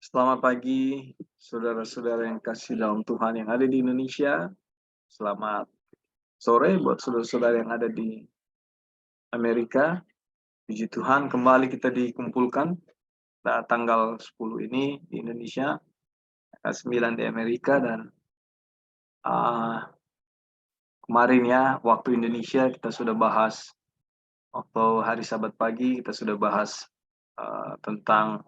Selamat pagi, saudara-saudara yang kasih dalam Tuhan yang ada di Indonesia. Selamat sore buat saudara-saudara yang ada di Amerika. Puji Tuhan, kembali kita dikumpulkan tanggal 10 ini di Indonesia, tanggal 9 di Amerika, dan uh, kemarin ya, waktu Indonesia kita sudah bahas, waktu hari Sabat pagi kita sudah bahas tentang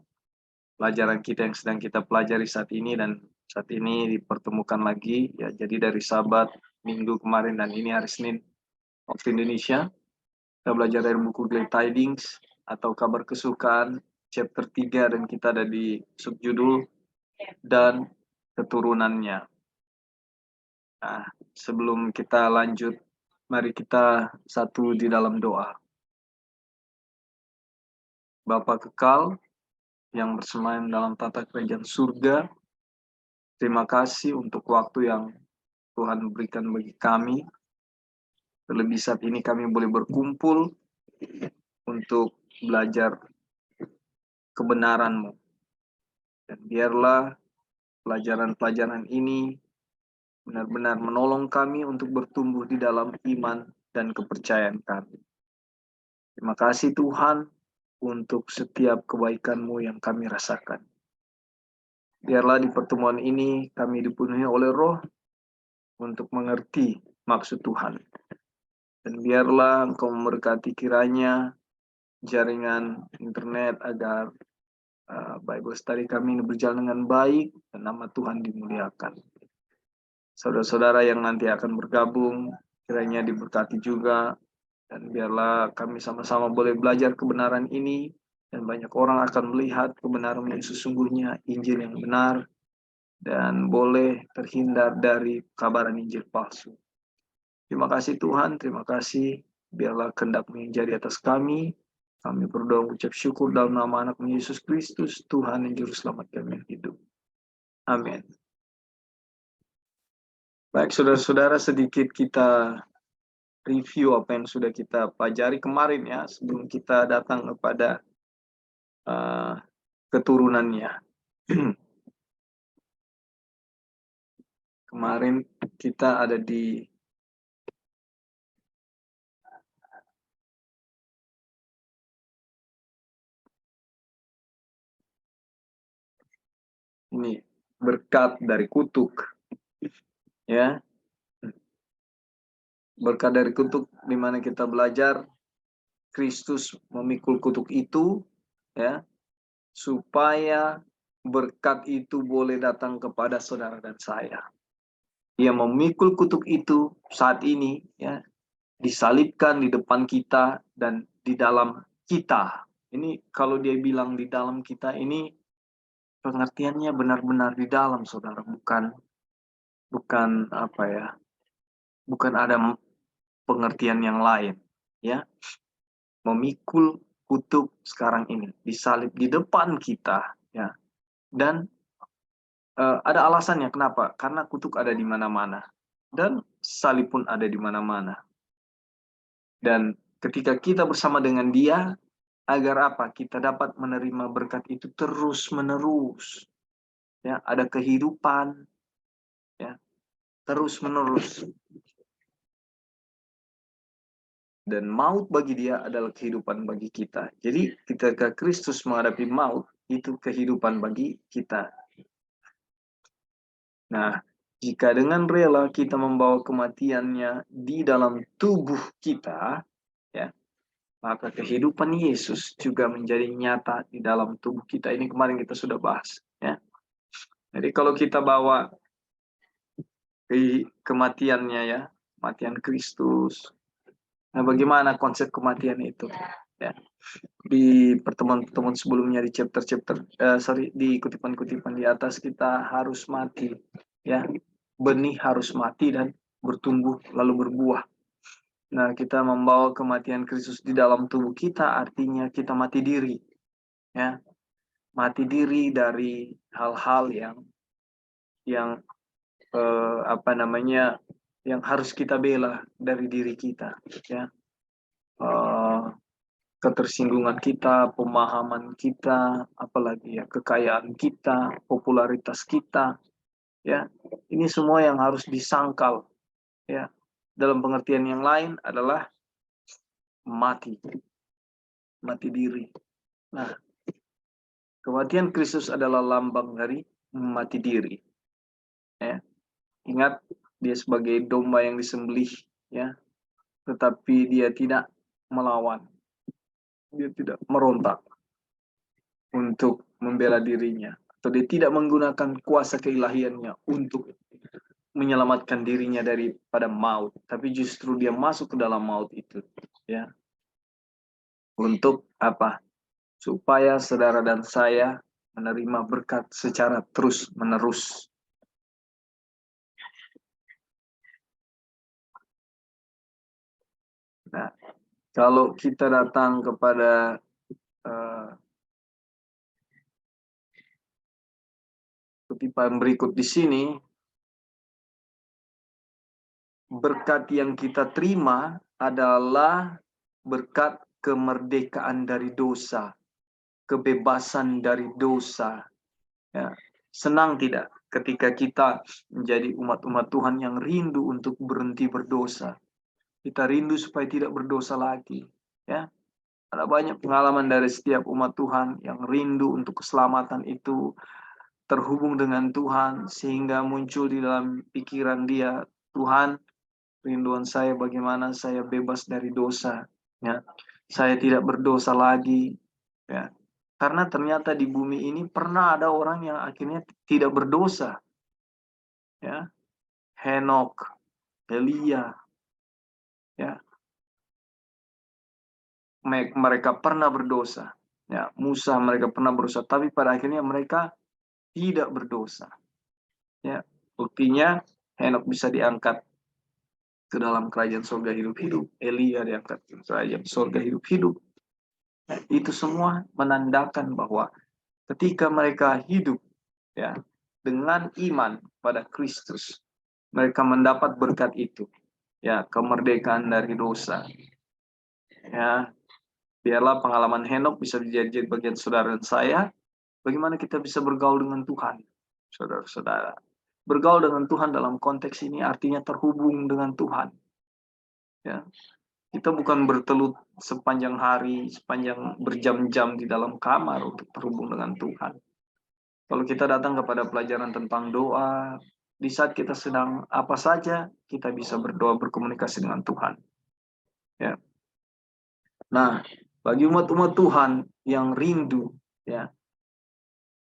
pelajaran kita yang sedang kita pelajari saat ini, dan saat ini dipertemukan lagi ya. Jadi dari Sabat Minggu kemarin dan ini hari Senin waktu Indonesia, kita belajar dari buku Glad Tidings atau Kabar Kesukaan chapter 3, dan kita ada di subjudul dan keturunannya. Nah, sebelum kita lanjut, mari kita satu di dalam doa. Bapa kekal yang bersemayam dalam tata kerajaan surga, terima kasih untuk waktu yang Tuhan berikan bagi kami. Terlebih saat ini kami boleh berkumpul untuk belajar kebenaran-Mu. Dan biarlah pelajaran-pelajaran ini benar-benar menolong kami untuk bertumbuh di dalam iman dan kepercayaan kami. Terima kasih Tuhan untuk setiap kebaikan-Mu yang kami rasakan. Biarlah di pertemuan ini kami dipenuhi oleh Roh untuk mengerti maksud Tuhan. Dan biarlah Engkau memberkati kiranya jaringan internet agar Bible study kami ini berjalan dengan baik dan nama Tuhan dimuliakan. Saudara-saudara yang nanti akan bergabung, kiranya diberkati juga, dan biarlah kami sama-sama boleh belajar kebenaran ini, dan banyak orang akan melihat kebenaran yang sesungguhnya, Injil yang benar, dan boleh terhindar dari kabaran Injil palsu. Terima kasih Tuhan, terima kasih. Biarlah kehendak-Mu yang jadi atas kami. Kami berdoa mengucap syukur dalam nama anak-Mu Yesus Kristus, Tuhan yang Juru Selamat kami yang hidup. Amin. Baik, saudara-saudara, sedikit kita review apa yang sudah kita pelajari kemarin ya, sebelum kita datang kepada keturunannya. Kemarin kita ada di ini, berkat dari kutuk. Ya. Berkat dari kutuk, di mana kita belajar Kristus memikul kutuk itu ya, supaya berkat itu boleh datang kepada saudara dan saya. Ia memikul kutuk itu saat ini ya, disalibkan di depan kita dan di dalam kita. Ini kalau dia bilang di dalam kita, ini pengertiannya benar-benar di dalam, saudara, bukan apa ya, bukan ada pengertian yang lain ya. Memikul kutuk sekarang ini disalib di depan kita ya, dan ada alasannya kenapa, karena kutuk ada di mana-mana dan salib pun ada di mana-mana. Dan ketika kita bersama dengan Dia, agar apa? Kita dapat menerima berkat itu terus menerus ya, ada kehidupan ya, terus menerus. Dan maut bagi Dia adalah kehidupan bagi kita. Jadi ketika Kristus menghadapi maut, itu kehidupan bagi kita. Nah, jika dengan rela kita membawa kematiannya di dalam tubuh kita, ya, maka kehidupan Yesus juga menjadi nyata di dalam tubuh kita. Ini kemarin kita sudah bahas, ya. Jadi kalau kita bawa kematiannya ya, kematian Kristus. Nah, bagaimana konsep kematian itu? Ya. Di pertemuan-pertemuan sebelumnya, di di kutipan-kutipan di atas, kita harus mati, ya. Benih harus mati dan bertumbuh lalu berbuah. Nah, kita membawa kematian Kristus di dalam tubuh kita, artinya kita mati diri, ya. Mati diri dari hal-hal yang yang harus kita bela dari diri kita, ya. ketersinggungan kita, pemahaman kita, apalagi ya kekayaan kita, popularitas kita, ya. Ini semua yang harus disangkal, ya. Dalam pengertian yang lain adalah mati, mati diri. Nah, kematian Kristus adalah lambang dari mati diri, ya. Ingat, dia sebagai domba yang disembelih, ya, tetapi dia tidak melawan, dia tidak merontak untuk membela dirinya, atau dia tidak menggunakan kuasa keilahiannya untuk menyelamatkan dirinya daripada maut, tapi justru dia masuk ke dalam maut itu, ya. Untuk apa? Supaya saudara dan saya menerima berkat secara terus-menerus. Nah, kalau kita datang kepada kutipan berikut di sini, berkat yang kita terima adalah berkat kemerdekaan dari dosa, kebebasan dari dosa. Ya. Senang tidak ketika kita menjadi umat-umat Tuhan yang rindu untuk berhenti berdosa. Kita rindu supaya tidak berdosa lagi. Ya. Ada banyak pengalaman dari setiap umat Tuhan yang rindu untuk keselamatan itu, terhubung dengan Tuhan, sehingga muncul di dalam pikiran dia, Tuhan, rinduan saya bagaimana saya bebas dari dosa, ya. Saya tidak berdosa lagi, ya. Karena ternyata di bumi ini pernah ada orang yang akhirnya tidak berdosa, ya. Henok, Elia, ya. Mereka pernah berdosa, ya. Musa, mereka pernah berdosa, tapi pada akhirnya mereka tidak berdosa, ya. Buktinya Henok bisa diangkat ke dalam kerajaan surga hidup-hidup, Elia diangkat ke kerajaan surga hidup-hidup. Nah, itu semua menandakan bahwa ketika mereka hidup, ya, dengan iman pada Kristus, mereka mendapat berkat itu, ya, kemerdekaan dari dosa. Ya, biarlah pengalaman Henok bisa menjadi bagian saudara dan saya. Bagaimana kita bisa bergaul dengan Tuhan, saudara-saudara. Bergaul dengan Tuhan dalam konteks ini artinya terhubung dengan Tuhan. Ya, kita bukan bertelut sepanjang hari, sepanjang berjam-jam di dalam kamar untuk terhubung dengan Tuhan. Kalau kita datang kepada pelajaran tentang doa, di saat kita sedang apa saja, kita bisa berdoa, berkomunikasi dengan Tuhan. Ya. Nah, bagi umat-umat Tuhan yang rindu, ya,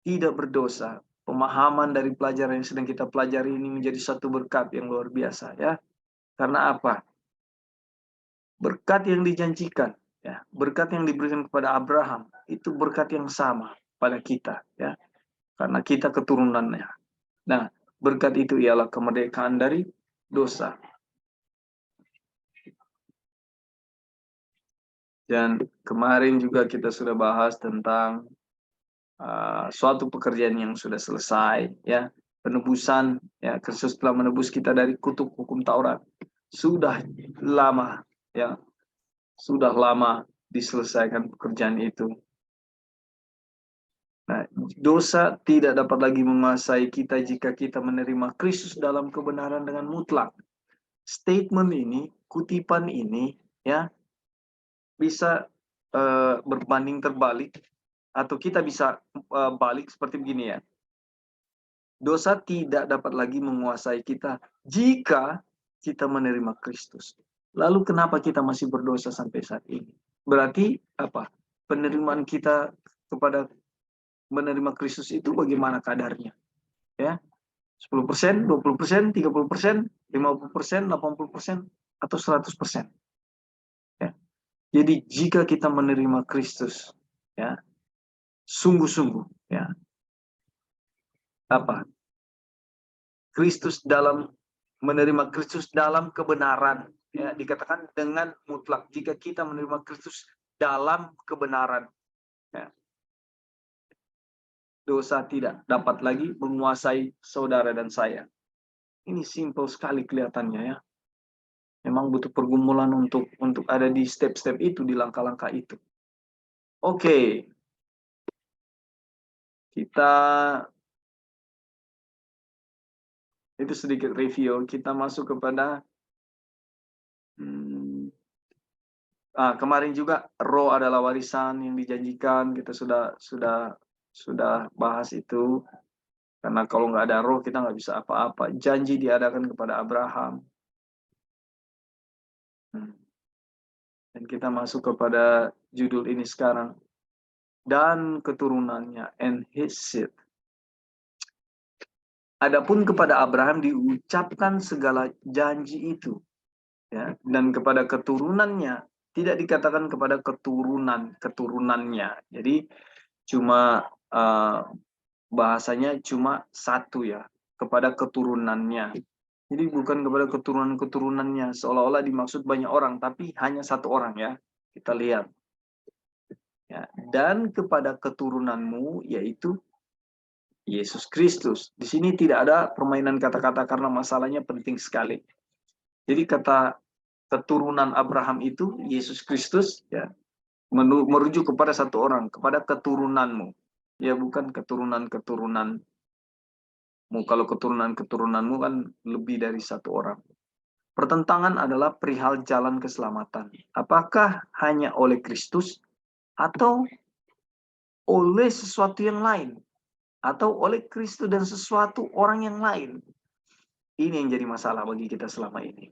tidak berdosa, pemahaman dari pelajaran yang sedang kita pelajari ini menjadi satu berkat yang luar biasa, ya. Karena apa? Berkat yang dijanjikan, ya, berkat yang diberikan kepada Abraham itu berkat yang sama pada kita, ya, karena kita keturunannya. Nah, berkat itu ialah kemerdekaan dari dosa. Dan kemarin juga kita sudah bahas tentang suatu pekerjaan yang sudah selesai, ya, penebusan, ya, Kristus telah menebus kita dari kutuk hukum Taurat. Sudah lama, ya, sudah lama diselesaikan pekerjaan itu. Nah, dosa tidak dapat lagi menguasai kita jika kita menerima Kristus dalam kebenaran dengan mutlak. Statement ini, kutipan ini, ya, bisa berbanding terbalik, atau kita bisa balik seperti begini, ya. Dosa tidak dapat lagi menguasai kita jika kita menerima Kristus. Lalu kenapa kita masih berdosa sampai saat ini? Berarti apa? Penerimaan kita kepada menerima Kristus itu bagaimana kadarnya? Ya, 10%, 20%, 30%, 50%, 80%, atau 100%. Ya. Jadi jika kita menerima Kristus, ya, sungguh-sungguh, ya, apa? Kristus dalam menerima Kristus dalam kebenaran, ya, dikatakan dengan mutlak jika kita menerima Kristus dalam kebenaran, ya, dosa tidak dapat lagi menguasai saudara dan saya. Ini simple sekali kelihatannya, ya. Memang butuh pergumulan untuk ada di step-step itu, di langkah-langkah itu. Oke, kita itu sedikit review. Kita masuk kepada kemarin juga roh adalah warisan yang dijanjikan. Kita sudah bahas itu. Karena kalau nggak ada roh kita nggak bisa apa-apa. Janji diadakan kepada Abraham. Dan kita masuk kepada judul ini sekarang. Dan keturunannya, and his seed. Adapun kepada Abraham diucapkan segala janji itu, ya, dan kepada keturunannya tidak dikatakan kepada keturunannya. Jadi cuma bahasanya cuma satu, ya, kepada keturunannya. Jadi bukan kepada keturunan-keturunannya, seolah-olah dimaksud banyak orang, tapi hanya satu orang, ya. Kita lihat. Ya, dan kepada keturunanmu, yaitu Yesus Kristus. Di sini tidak ada permainan kata-kata karena masalahnya penting sekali. Jadi kata keturunan Abraham itu Yesus Kristus, ya, merujuk kepada satu orang, kepada keturunanmu. Ya, bukan keturunan-keturunanmu. Kalau keturunan-keturunanmu kan lebih dari satu orang. Pertentangan adalah perihal jalan keselamatan. Apakah hanya oleh Kristus atau oleh sesuatu yang lain? Atau oleh Kristus dan sesuatu orang yang lain? Ini yang jadi masalah bagi kita selama ini.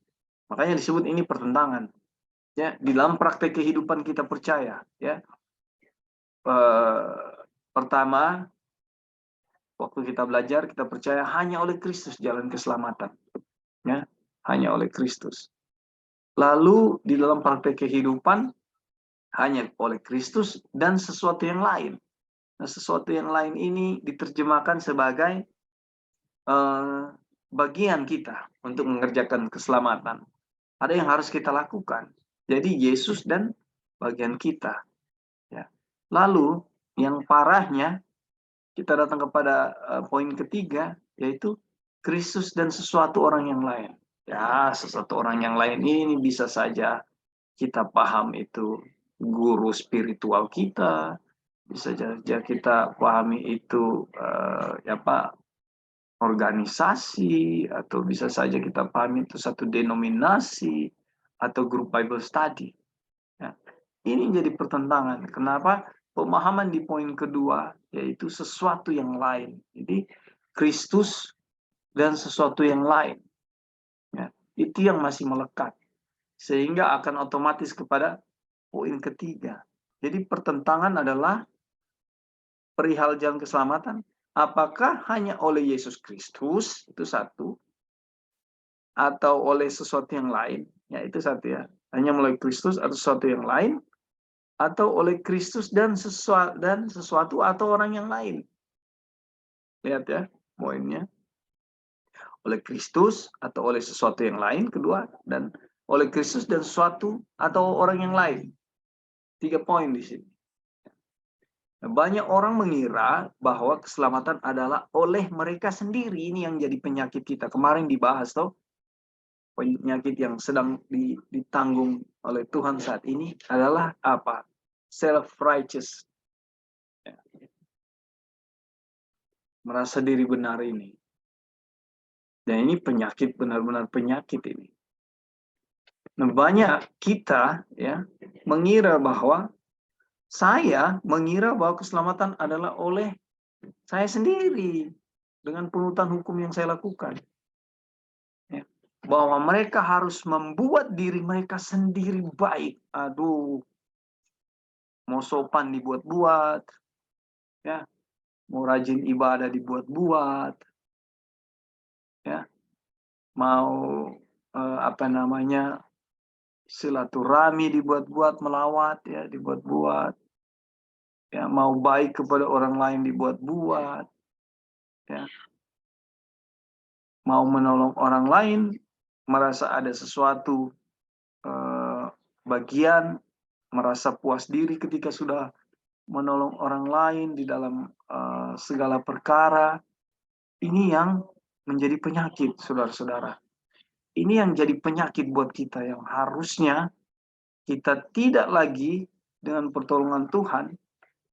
Makanya disebut ini pertentangan. Ya, di dalam praktek kehidupan kita percaya, ya. Pertama, waktu kita belajar kita percaya hanya oleh Kristus jalan keselamatan. Ya, hanya oleh Kristus. Lalu di dalam praktek kehidupan hanya oleh Kristus dan sesuatu yang lain. Nah, sesuatu yang lain ini diterjemahkan sebagai bagian kita untuk mengerjakan keselamatan. Ada yang harus kita lakukan. Jadi Yesus dan bagian kita. Ya. Lalu yang parahnya kita datang kepada poin ketiga, yaitu Kristus dan sesuatu orang yang lain. Ya, sesuatu orang yang lain ini bisa saja kita paham itu guru spiritual kita, bisa saja kita pahami itu organisasi, atau bisa saja kita pahami itu satu denominasi atau grup Bible study. Ya. Ini jadi pertentangan. Kenapa? Pemahaman di poin kedua, yaitu sesuatu yang lain. Jadi Kristus dan sesuatu yang lain. Ya. Itu yang masih melekat. Sehingga akan otomatis kepada poin ketiga. Jadi pertentangan adalah perihal jalan keselamatan. Apakah hanya oleh Yesus Kristus, itu satu, atau oleh sesuatu yang lain, ya itu satu, ya. Hanya melalui Kristus atau sesuatu yang lain, atau oleh Kristus dan sesuatu atau orang yang lain. Lihat, ya, poinnya. Oleh Kristus atau oleh sesuatu yang lain, kedua, dan oleh Kristus dan sesuatu atau orang yang lain. 3 poin di sini. Banyak orang mengira bahwa keselamatan adalah oleh mereka sendiri. Ini yang jadi penyakit kita. Kemarin dibahas, toh. Penyakit yang sedang ditanggung oleh Tuhan saat ini adalah apa? Self-righteous. Merasa diri benar ini. Dan ini penyakit, benar-benar penyakit ini. Nah, banyak kita, ya, mengira bahwa keselamatan adalah oleh saya sendiri dengan penutan hukum yang saya lakukan. Ya. Bahwa mereka harus membuat diri mereka sendiri baik. Aduh, mau sopan dibuat-buat, ya, mau rajin ibadah dibuat-buat, ya, mau silaturahmi dibuat-buat, melawat, ya, dibuat-buat. Ya, mau baik kepada orang lain dibuat-buat, ya, mau menolong orang lain, merasa ada sesuatu bagian, merasa puas diri ketika sudah menolong orang lain di dalam segala perkara. Ini yang menjadi penyakit, saudara-saudara. Ini yang jadi penyakit buat kita, yang harusnya kita tidak lagi dengan pertolongan Tuhan,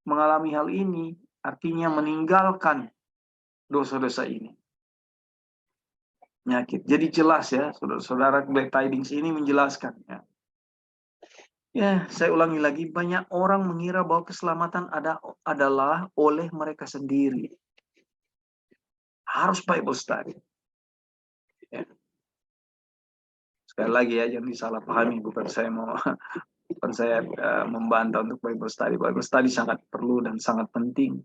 mengalami hal ini artinya meninggalkan dosa-dosa ini. Penyakit. Jadi jelas ya, saudara-saudara, Glad Tidings ini menjelaskan. Ya, saya ulangi lagi, banyak orang mengira bahwa keselamatan adalah oleh mereka sendiri. Harus Bible study. Ya. Sekali lagi ya, jangan disalahpahami, bukan saya membantah untuk Bible study. Bible study sangat perlu dan sangat penting.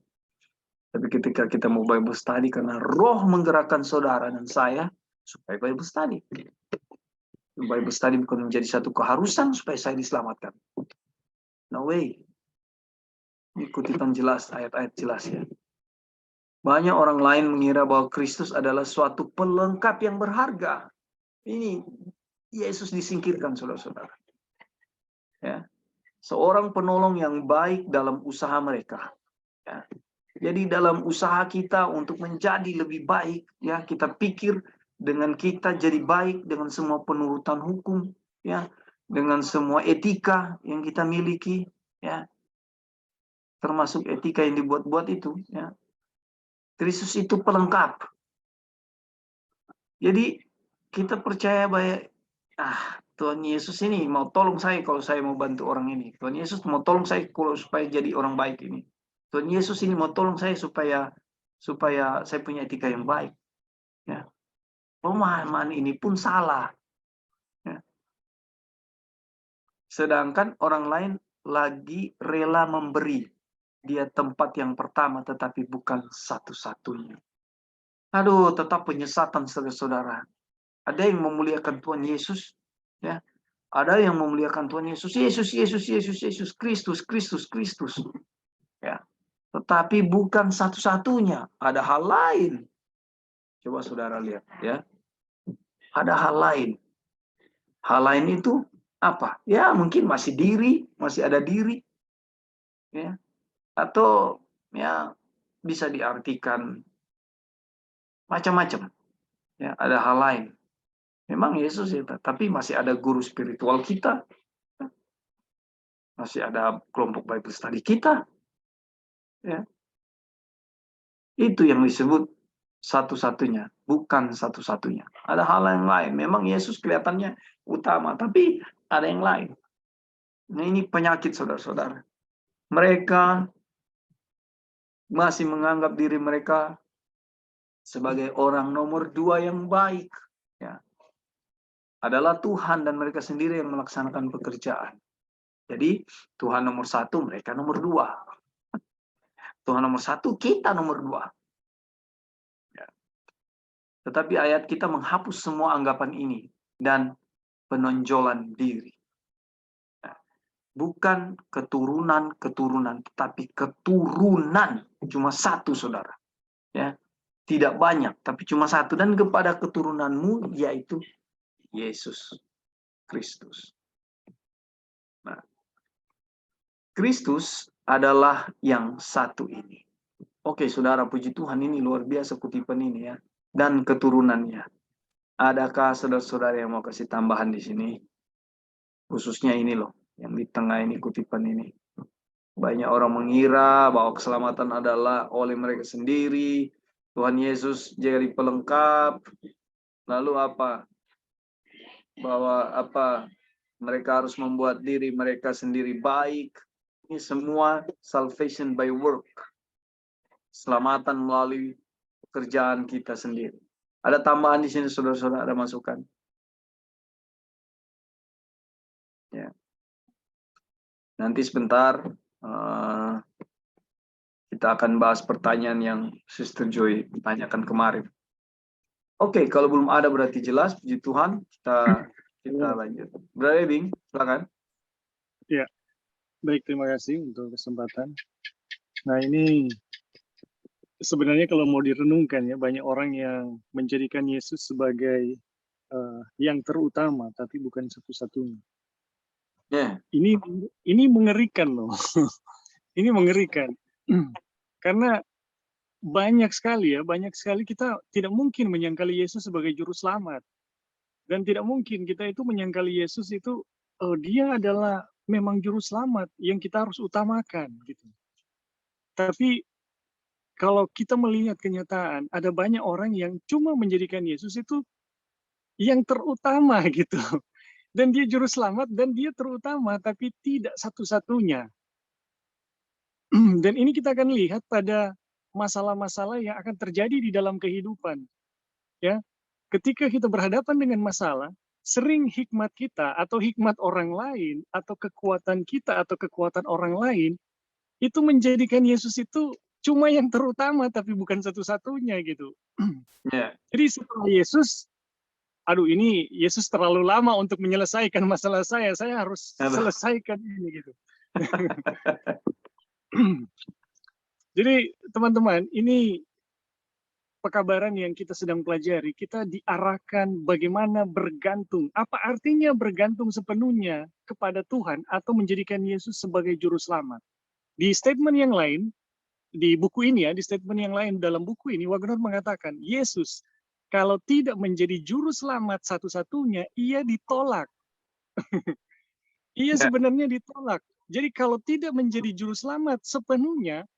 Tapi ketika kita mau Bible study, karena Roh menggerakkan saudara dan saya supaya Bible study. Bible study bukan menjadi satu keharusan supaya saya diselamatkan. No way. Ini kutipan jelas, ayat-ayat jelas ya. Banyak orang lain mengira bahwa Kristus adalah suatu pelengkap yang berharga. Ini Yesus disingkirkan, saudara-saudara. Ya. Seorang penolong yang baik dalam usaha mereka. Ya. Jadi dalam usaha kita untuk menjadi lebih baik, ya kita pikir dengan kita jadi baik dengan semua penurutan hukum, ya, dengan semua etika yang kita miliki, ya, termasuk etika yang dibuat-buat itu, ya. Kristus itu pelengkap. Jadi kita percaya bahwa Tuhan Yesus ini mau tolong saya kalau saya mau bantu orang ini. Tuhan Yesus mau tolong saya kalau supaya jadi orang baik ini. Tuhan Yesus ini mau tolong saya supaya saya punya etika yang baik. Ya. Pemahaman ini pun salah. Ya. Sedangkan orang lain lagi rela memberi dia tempat yang pertama, tetapi bukan satu-satunya. Aduh, tetap penyesatan saudara-saudara. Ada yang memuliakan Tuhan Yesus, ya. Ada yang memuliakan Tuhan Yesus, Yesus, Kristus. Ya. Tetapi bukan satu-satunya, ada hal lain. Coba saudara lihat, ya. Ada hal lain. Hal lain itu apa? Ya, mungkin masih ada diri. Ya. Atau ya bisa diartikan macam-macam. Ya, ada hal lain. Memang Yesus ya, tapi masih ada guru spiritual kita. Masih ada kelompok Bible study kita. Ya. Itu yang disebut satu-satunya, bukan satu-satunya. Ada hal yang lain. Memang Yesus kelihatannya utama, tapi ada yang lain. Nah, ini penyakit saudara-saudara. Mereka masih menganggap diri mereka sebagai orang nomor 2 yang baik. Ya. Adalah Tuhan dan mereka sendiri yang melaksanakan pekerjaan. Jadi Tuhan nomor 1, mereka nomor 2. Tuhan nomor 1, kita nomor 2. Ya. Tetapi ayat kita menghapus semua anggapan ini dan penonjolan diri. Ya. Bukan keturunan, tetapi keturunan. Cuma satu, saudara. Ya. Tidak banyak, tapi cuma satu. Dan kepada keturunanmu, yaitu Yesus Kristus. Nah, Kristus adalah yang satu ini. Oke, saudara, puji Tuhan, ini luar biasa kutipan ini ya. Dan keturunannya. Adakah saudara-saudara yang mau kasih tambahan di sini? Khususnya ini loh, yang di tengah ini kutipan ini. Banyak orang mengira bahwa keselamatan adalah oleh mereka sendiri. Tuhan Yesus jadi pelengkap. Lalu apa? Bahwa mereka harus membuat diri mereka sendiri baik. Ini semua salvation by work. Selamatan melalui pekerjaan kita sendiri. Ada tambahan di sini, saudara-saudara, ada masukan? Ya. Nanti sebentar kita akan bahas pertanyaan yang Sister Joy tanyakan kemarin. Oke, kalau belum ada berarti jelas, puji Tuhan, kita lanjut. Brother Bing, silakan. Ya, baik, terima kasih untuk kesempatan. Nah, ini sebenarnya kalau mau direnungkan ya, banyak orang yang menjadikan Yesus sebagai yang terutama, tapi bukan satu-satunya. Yeah. Ini mengerikan loh. Ini mengerikan. Karena banyak sekali kita tidak mungkin menyangkali Yesus sebagai juru selamat. Dan tidak mungkin kita itu menyangkali Yesus itu dia adalah memang juru selamat yang kita harus utamakan gitu. Tapi kalau kita melihat kenyataan, ada banyak orang yang cuma menjadikan Yesus itu yang terutama gitu. Dan dia juru selamat dan dia terutama, tapi tidak satu-satunya. Dan ini kita akan lihat pada masalah-masalah yang akan terjadi di dalam kehidupan. Ya, ketika kita berhadapan dengan masalah, sering hikmat kita atau hikmat orang lain atau kekuatan kita atau kekuatan orang lain itu menjadikan Yesus itu cuma yang terutama tapi bukan satu-satunya gitu. Ya. Jadi setelah Yesus, aduh ini Yesus terlalu lama untuk menyelesaikan masalah saya harus Aduh. selesaikan ini gitu. Jadi teman-teman, ini pekabaran yang kita sedang pelajari, kita diarahkan bagaimana bergantung. Apa artinya bergantung sepenuhnya kepada Tuhan atau menjadikan Yesus sebagai juru selamat. Di statement yang lain, di buku ini ya, di statement yang lain dalam buku ini, Wagner mengatakan, Yesus kalau tidak menjadi juru selamat satu-satunya, ia ditolak. Ia Ya. sebenarnya ditolak. Jadi kalau tidak menjadi juru selamat sepenuhnya,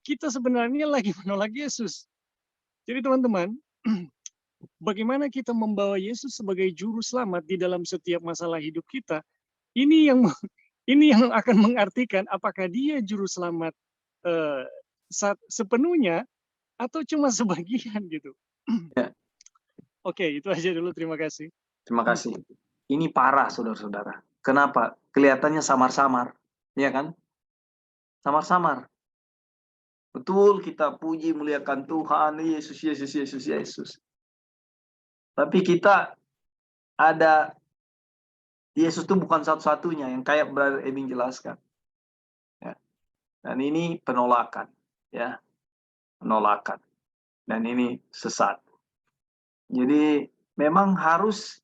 kita sebenarnya lagi menolak Yesus. Jadi teman-teman, bagaimana kita membawa Yesus sebagai juru selamat di dalam setiap masalah hidup kita, ini yang akan mengartikan apakah dia juru selamat sepenuhnya atau cuma sebagian gitu. Ya. Oke, itu aja dulu. Terima kasih. Terima kasih. Ini parah, saudara-saudara. Kenapa? Kelihatannya samar-samar, ya kan? Samar-samar. Betul, kita puji, muliakan Tuhan, Yesus, Yesus, Yesus, Yesus. Tapi kita ada, Yesus itu bukan satu-satunya yang kayak Brother Ebing jelaskan. Ya. Dan ini penolakan, ya, penolakan. Dan ini sesat. Jadi memang harus,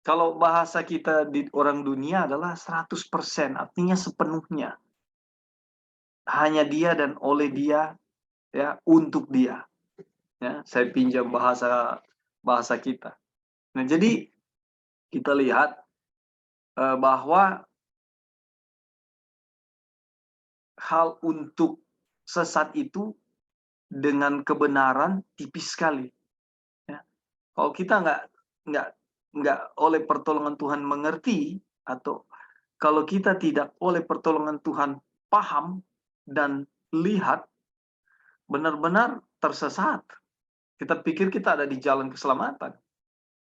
kalau bahasa kita di orang dunia adalah 100%, artinya sepenuhnya. Hanya dia dan oleh dia, ya, untuk dia. Ya, saya pinjam bahasa kita. Nah, jadi kita lihat bahwa hal untuk sesat itu dengan kebenaran tipis sekali. Ya. Kalau kita nggak oleh pertolongan Tuhan mengerti, atau kalau kita tidak oleh pertolongan Tuhan paham dan lihat, benar-benar tersesat. Kita pikir kita ada di jalan keselamatan.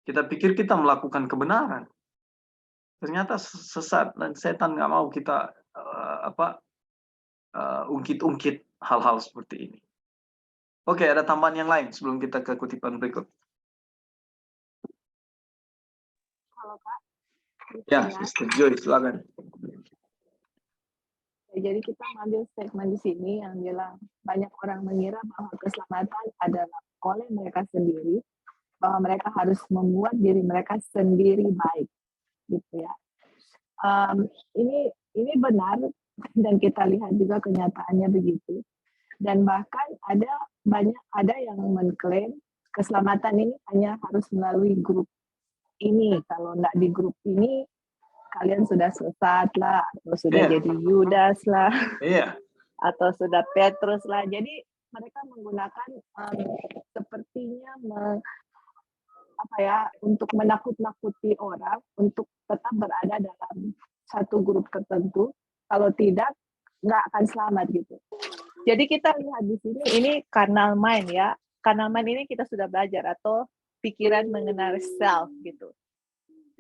Kita pikir kita melakukan kebenaran. Ternyata sesat, dan setan nggak mau kita ungkit-ungkit hal-hal seperti ini. Oke, ada tambahan yang lain sebelum kita ke kutipan berikut. Halo Pak. Ya, Sister Joy, silakan. Jadi kita mengambil statement di sini yang bilang banyak orang mengira bahwa keselamatan adalah oleh mereka sendiri, bahwa mereka harus membuat diri mereka sendiri baik, gitu ya. Ini benar dan kita lihat juga kenyataannya begitu. Dan bahkan ada yang mengklaim keselamatan ini hanya harus melalui grup ini. Kalau enggak di grup ini, kalian sudah sesat lah, atau sudah jadi Yudas lah, atau sudah Petrus lah. Jadi mereka menggunakan sepertinya untuk menakut-nakuti orang untuk tetap berada dalam satu grup tertentu. Kalau tidak, nggak akan selamat gitu. Jadi kita lihat di sini, ini carnal mind ya. Carnal mind ini kita sudah belajar, atau pikiran mengenal self gitu.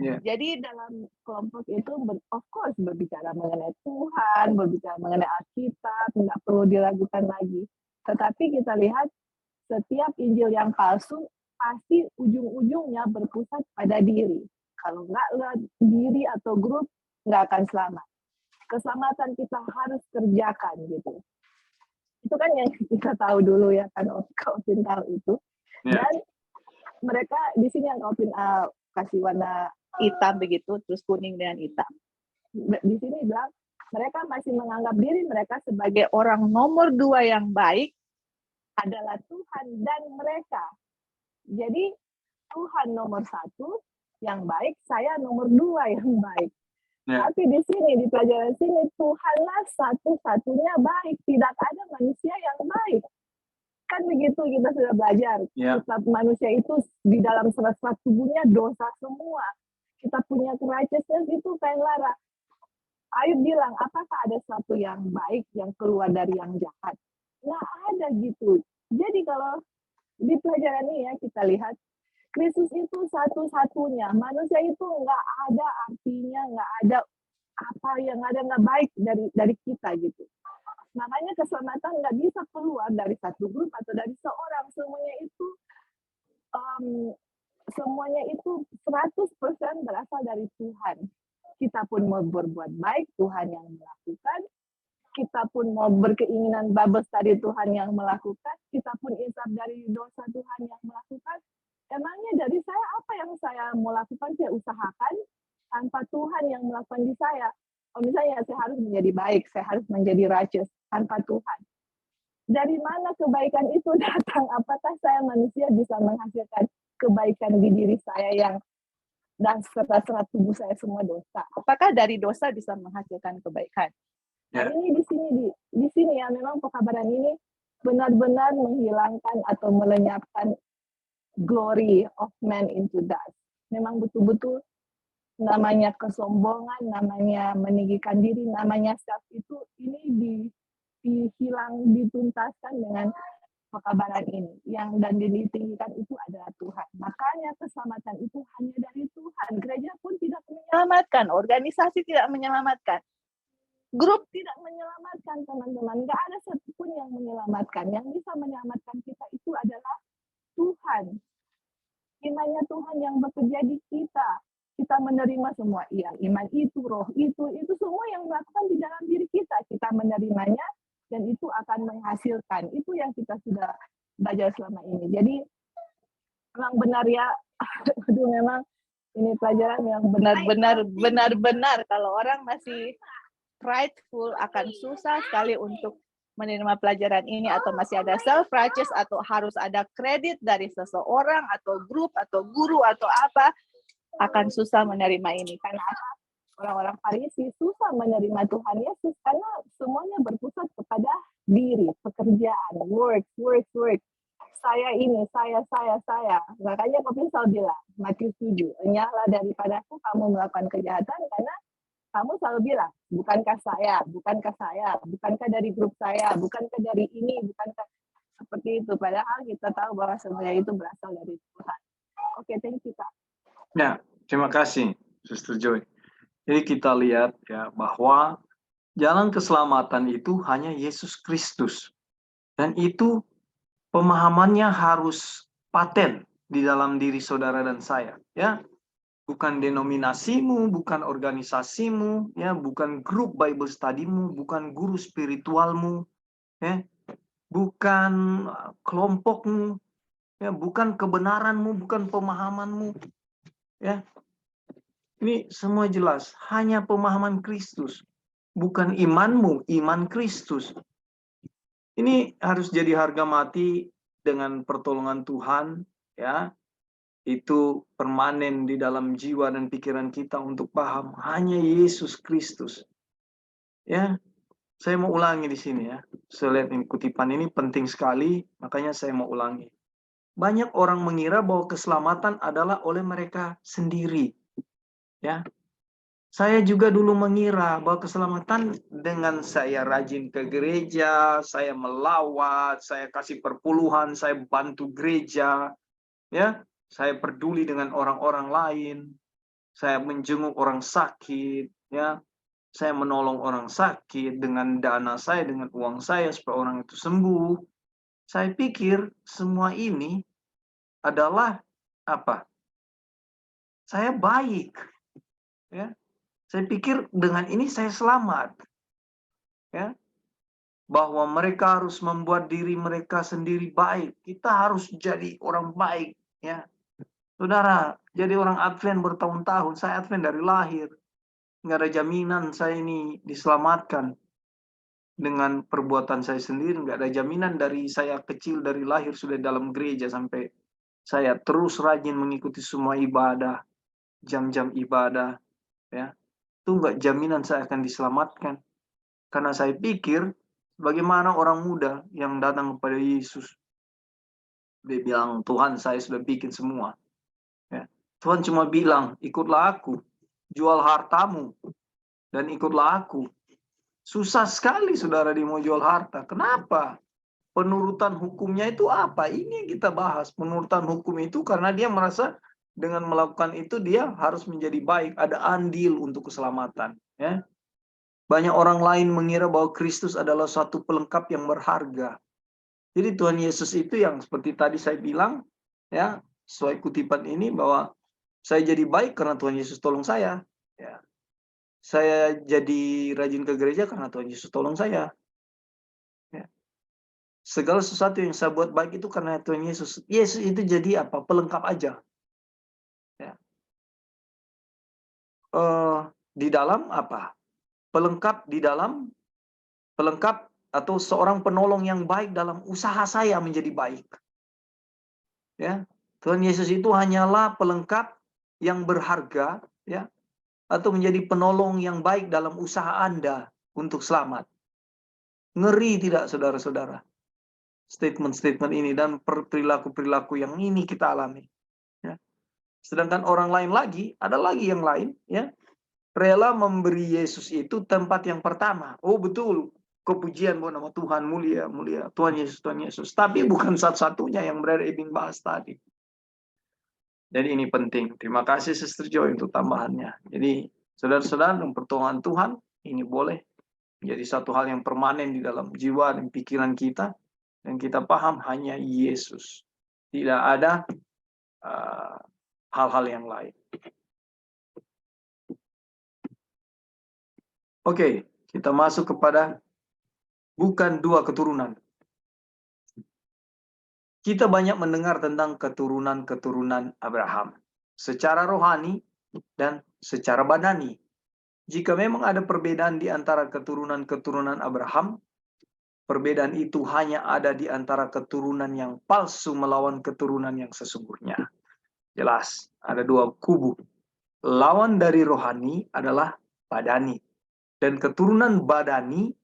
Yeah. Jadi dalam kelompok itu, of course, berbicara mengenai Tuhan, berbicara mengenai Alkitab, nggak perlu diragukan lagi. Tetapi kita lihat setiap Injil yang palsu pasti ujung-ujungnya berpusat pada diri. Kalau nggak lihat diri atau grup, nggak akan selamat. Keselamatan kita harus kerjakan gitu. Itu kan yang kita tahu dulu ya kan, Calvin tahu itu. Yeah. Dan mereka di sini yang Calvin kasih warna hitam begitu, terus kuning dengan hitam. Di sini bilang mereka masih menganggap diri mereka sebagai orang nomor 2 yang baik adalah Tuhan dan mereka. Jadi Tuhan nomor 1 yang baik, saya nomor 2 yang baik. Ya. Tapi di sini, di pelajaran sini, Tuhanlah satu-satunya baik. Tidak ada manusia yang baik. Kan begitu kita sudah belajar. Ya. Setiap manusia itu di dalam serat-serat tubuhnya dosa semua. Kita punya righteousness itu kayak Lara. Ayub bilang, apakah ada sesuatu yang baik yang keluar dari yang jahat? Nggak ada gitu. Jadi kalau di pelajaran ini ya kita lihat, Kristus itu satu-satunya. Manusia itu nggak ada artinya, nggak ada apa yang ada nggak baik dari kita gitu. Makanya keselamatan nggak bisa keluar dari satu grup atau dari seorang. Semuanya itu 100% berasal dari Tuhan. Kita pun mau berbuat baik, Tuhan yang melakukan. Kita pun mau berkeinginan babes tadi, Tuhan yang melakukan. Kita pun insaf dari dosa, Tuhan yang melakukan. Emangnya dari saya apa yang saya mau lakukan, saya usahakan tanpa Tuhan yang melakukan di saya. Misalnya saya harus menjadi baik, saya harus menjadi righteous tanpa Tuhan. Dari mana kebaikan itu datang? Apakah saya manusia bisa menghasilkan kebaikan di diri saya yang dan serat-serat tubuh saya semua dosa? Apakah dari dosa bisa menghasilkan kebaikan? Nah, ini di sini ya memang pekabaran ini benar-benar menghilangkan atau melenyapkan glory of man into dust. Memang betul-betul namanya kesombongan, namanya meninggikan diri, namanya self itu ini dituntaskan dengan pekabaran ini. Yang dan ditinggikan itu adalah Tuhan. Makanya keselamatan itu hanya dari Tuhan. Gereja pun tidak menyelamatkan, organisasi tidak menyelamatkan, grup tidak menyelamatkan, teman-teman. Nggak ada satupun yang menyelamatkan. Yang bisa menyelamatkan kita itu adalah Tuhan. Imannya Tuhan yang bekerja di kita. Kita menerima semua. Iya, iman itu, roh itu semua yang melakukan di dalam diri kita. Kita menerimanya dan itu akan menghasilkan. Itu yang kita sudah belajar selama ini. Jadi memang benar ya, memang ini pelajaran yang benar-benar kalau orang masih prideful akan susah sekali untuk menerima pelajaran ini, atau masih ada self-righteous atau harus ada kredit dari seseorang atau grup atau guru atau apa, akan susah menerima ini. Karena apa? Orang-orang Farisi susah menerima Tuhan Yesus karena semuanya berpusat kepada diri, pekerjaan, work. Saya ini, saya. Makanya Paulus bilang, Matius 7, enyahlah daripadaku kamu melakukan kejahatan karena kamu selalu bilang, bukankah saya, bukankah dari grup saya, bukankah dari ini, bukankah seperti itu. Padahal kita tahu bahwa semuanya itu berasal dari Tuhan. Oke, thank you, Kak. Ya, terima kasih, Sister Joy. Jadi kita lihat ya bahwa jalan keselamatan itu hanya Yesus Kristus. Dan itu pemahamannya harus paten di dalam diri saudara dan saya, ya. Bukan denominasimu, bukan organisasimu, ya, bukan grup Bible study-mu, bukan guru spiritualmu, ya, bukan kelompokmu, ya, bukan kebenaranmu, bukan pemahamanmu, ya. Ini semua jelas, hanya pemahaman Kristus, bukan imanmu, iman Kristus. Ini harus jadi harga mati dengan pertolongan Tuhan, ya. Itu permanen di dalam jiwa dan pikiran kita untuk paham hanya Yesus Kristus. Ya, saya mau ulangi di sini ya. Saya lihat ini kutipan ini penting sekali, makanya saya mau ulangi. Banyak orang mengira bahwa keselamatan adalah oleh mereka sendiri. Ya. Saya juga dulu mengira bahwa keselamatan dengan saya rajin ke gereja, saya melawat, saya kasih perpuluhan, saya bantu gereja, ya. Saya peduli dengan orang-orang lain, saya menjenguk orang sakit, ya. Saya menolong orang sakit dengan dana saya, dengan uang saya supaya orang itu sembuh. Saya pikir semua ini adalah apa? Saya baik, ya. Saya pikir dengan ini saya selamat, ya. Bahwa mereka harus membuat diri mereka sendiri baik. Kita harus jadi orang baik, ya. Saudara, jadi orang Advent bertahun-tahun, saya Advent dari lahir. Nggak ada jaminan saya ini diselamatkan dengan perbuatan saya sendiri. Nggak ada jaminan dari saya kecil, dari lahir sudah dalam gereja sampai saya terus rajin mengikuti semua ibadah, jam-jam ibadah. Ya. itu enggak jaminan saya akan diselamatkan. Karena saya pikir, bagaimana orang muda yang datang kepada Yesus, dia bilang, Tuhan saya sudah bikin semua. Ya. Tuhan cuma bilang, ikutlah aku, jual hartamu, dan ikutlah aku. Susah sekali saudara dia mau jual harta. Kenapa? Penurutan hukumnya itu apa? Ini yang kita bahas. Penurutan hukum itu karena dia merasa dengan melakukan itu dia harus menjadi baik. Ada andil untuk keselamatan. Ya. Banyak orang lain mengira bahwa Kristus adalah suatu pelengkap yang berharga. Jadi Tuhan Yesus itu yang seperti tadi saya bilang, ya, sesuai kutipan ini bahwa saya jadi baik karena Tuhan Yesus tolong saya. Ya. Saya jadi rajin ke gereja karena Tuhan Yesus tolong saya. Ya. Segala sesuatu yang saya buat baik itu karena Tuhan Yesus. Yesus itu jadi apa? Pelengkap aja. Ya. Di dalam apa? Pelengkap atau seorang penolong yang baik dalam usaha saya menjadi baik. Ya, Tuhan Yesus itu hanyalah pelengkap yang berharga, ya, atau menjadi penolong yang baik dalam usaha Anda untuk selamat. Ngeri tidak saudara-saudara? Statement-statement ini dan perilaku-perilaku yang ini kita alami. Ya. Sedangkan orang lain lagi, ada lagi yang lain, ya, rela memberi Yesus itu tempat yang pertama. Oh betul, kepujian buat nama Tuhan, mulia, mulia. Tuhan Yesus, Tuhan Yesus. Tapi bukan satu-satunya yang Brother Ebin bahas tadi. Jadi ini penting. Terima kasih Sister Joy untuk tambahannya. Jadi saudara-saudara, dalam pertolongan Tuhan, ini boleh menjadi satu hal yang permanen di dalam jiwa dan pikiran kita. Dan kita paham hanya Yesus. Tidak ada hal-hal yang lain. Oke, kita masuk kepada bukan dua keturunan. Kita banyak mendengar tentang keturunan-keturunan Abraham. Secara rohani dan secara badani. Jika memang ada perbedaan di antara keturunan-keturunan Abraham, perbedaan itu hanya ada di antara keturunan yang palsu melawan keturunan yang sesungguhnya. Jelas, ada dua kubu. Lawan dari rohani adalah badani. Dan keturunan badani,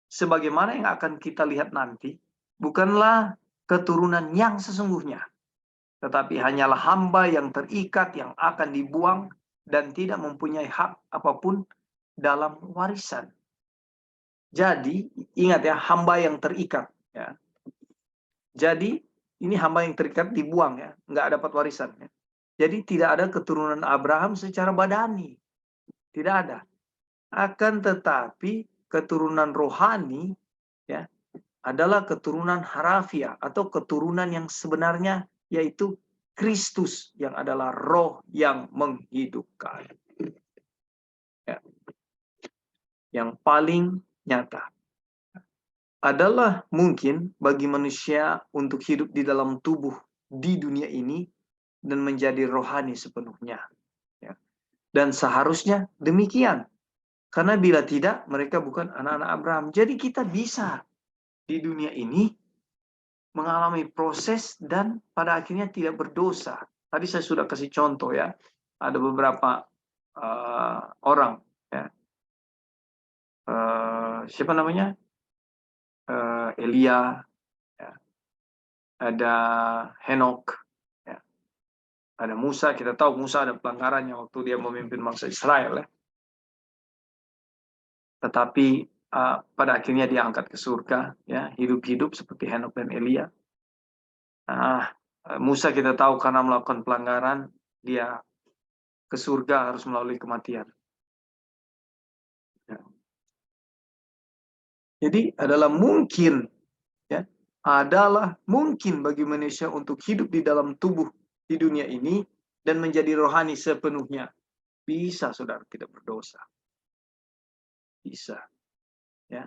sebagaimana yang akan kita lihat nanti, bukanlah keturunan yang sesungguhnya. Tetapi hanyalah hamba yang terikat, yang akan dibuang, dan tidak mempunyai hak apapun dalam warisan. Jadi, ingat ya, hamba yang terikat. Ya. Jadi, ini hamba yang terikat dibuang ya, nggak dapat warisan. Ya. Jadi, tidak ada keturunan Abraham secara badani. Tidak ada. Akan tetapi, keturunan rohani ya adalah keturunan harafiah atau keturunan yang sebenarnya yaitu Kristus yang adalah roh yang menghidupkan. Ya. Yang paling nyata. Adalah mungkin bagi manusia untuk hidup di dalam tubuh di dunia ini dan menjadi rohani sepenuhnya. Ya. Dan seharusnya demikian. Karena bila tidak, mereka bukan anak-anak Abraham. Jadi kita bisa di dunia ini mengalami proses dan pada akhirnya tidak berdosa. Tadi saya sudah kasih contoh ya. Ada beberapa orang. Ya. Siapa namanya? Elia. Ya. Ada Henok. Ya. Ada Musa. Kita tahu Musa ada pelanggarannya waktu dia memimpin bangsa Israel. Ya. Tetapi pada akhirnya dia angkat ke surga, ya, hidup-hidup seperti Henok dan Elia. Musa kita tahu karena melakukan pelanggaran, dia ke surga harus melalui kematian. Ya. Jadi adalah mungkin, ya, adalah mungkin bagi manusia untuk hidup di dalam tubuh di dunia ini dan menjadi rohani sepenuhnya. Bisa, saudara, tidak berdosa. Bisa. Ya.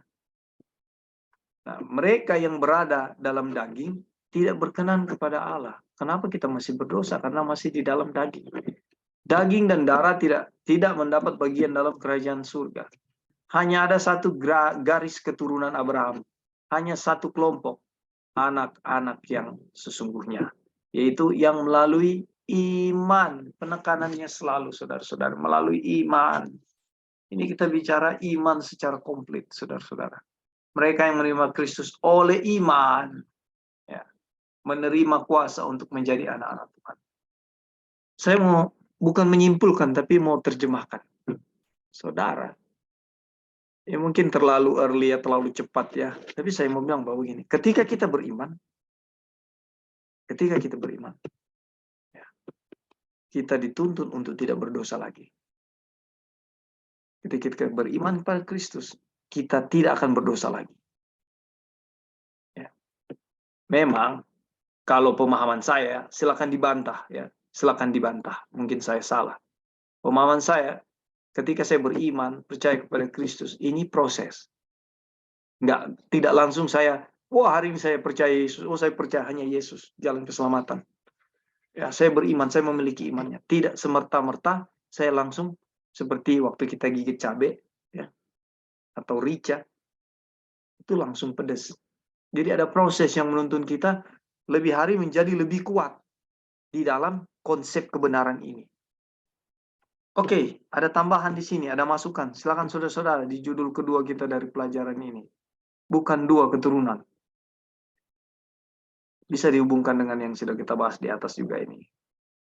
Nah, mereka yang berada dalam daging tidak berkenan kepada Allah. Kenapa kita masih berdosa? Karena masih di dalam daging. Daging dan darah tidak mendapat bagian dalam kerajaan surga. Hanya ada satu garis keturunan Abraham. Hanya satu kelompok anak-anak yang sesungguhnya. Yaitu yang melalui iman. Penekanannya selalu, saudara-saudara. Melalui iman. Ini kita bicara iman secara komplit, saudara-saudara. Mereka yang menerima Kristus oleh iman, ya, menerima kuasa untuk menjadi anak-anak Tuhan. Saya mau bukan menyimpulkan, tapi mau terjemahkan. Saudara, ya mungkin terlalu early ya, terlalu cepat ya. Tapi saya mau bilang bahwa begini, ketika kita beriman, ya, kita dituntun untuk tidak berdosa lagi. Ketika kita beriman pada Kristus, kita tidak akan berdosa lagi. Ya. Memang, kalau pemahaman saya, silakan dibantah ya, silakan dibantah. Mungkin saya salah. Pemahaman saya, ketika saya beriman, percaya kepada Kristus, ini proses. Tidak langsung saya, wah hari ini saya percaya Yesus, oh saya percaya hanya Yesus, jalan keselamatan. Ya, saya beriman, saya memiliki imannya. Tidak semerta-merta saya langsung seperti waktu kita gigit cabai, ya, atau rica, itu langsung pedas. Jadi ada proses yang menuntun kita lebih hari menjadi lebih kuat di dalam konsep kebenaran ini. Oke, ada tambahan di sini, ada masukan. Silakan saudara-saudara di judul kedua kita dari pelajaran ini. Bukan dua keturunan. Bisa dihubungkan dengan yang sudah kita bahas di atas juga ini.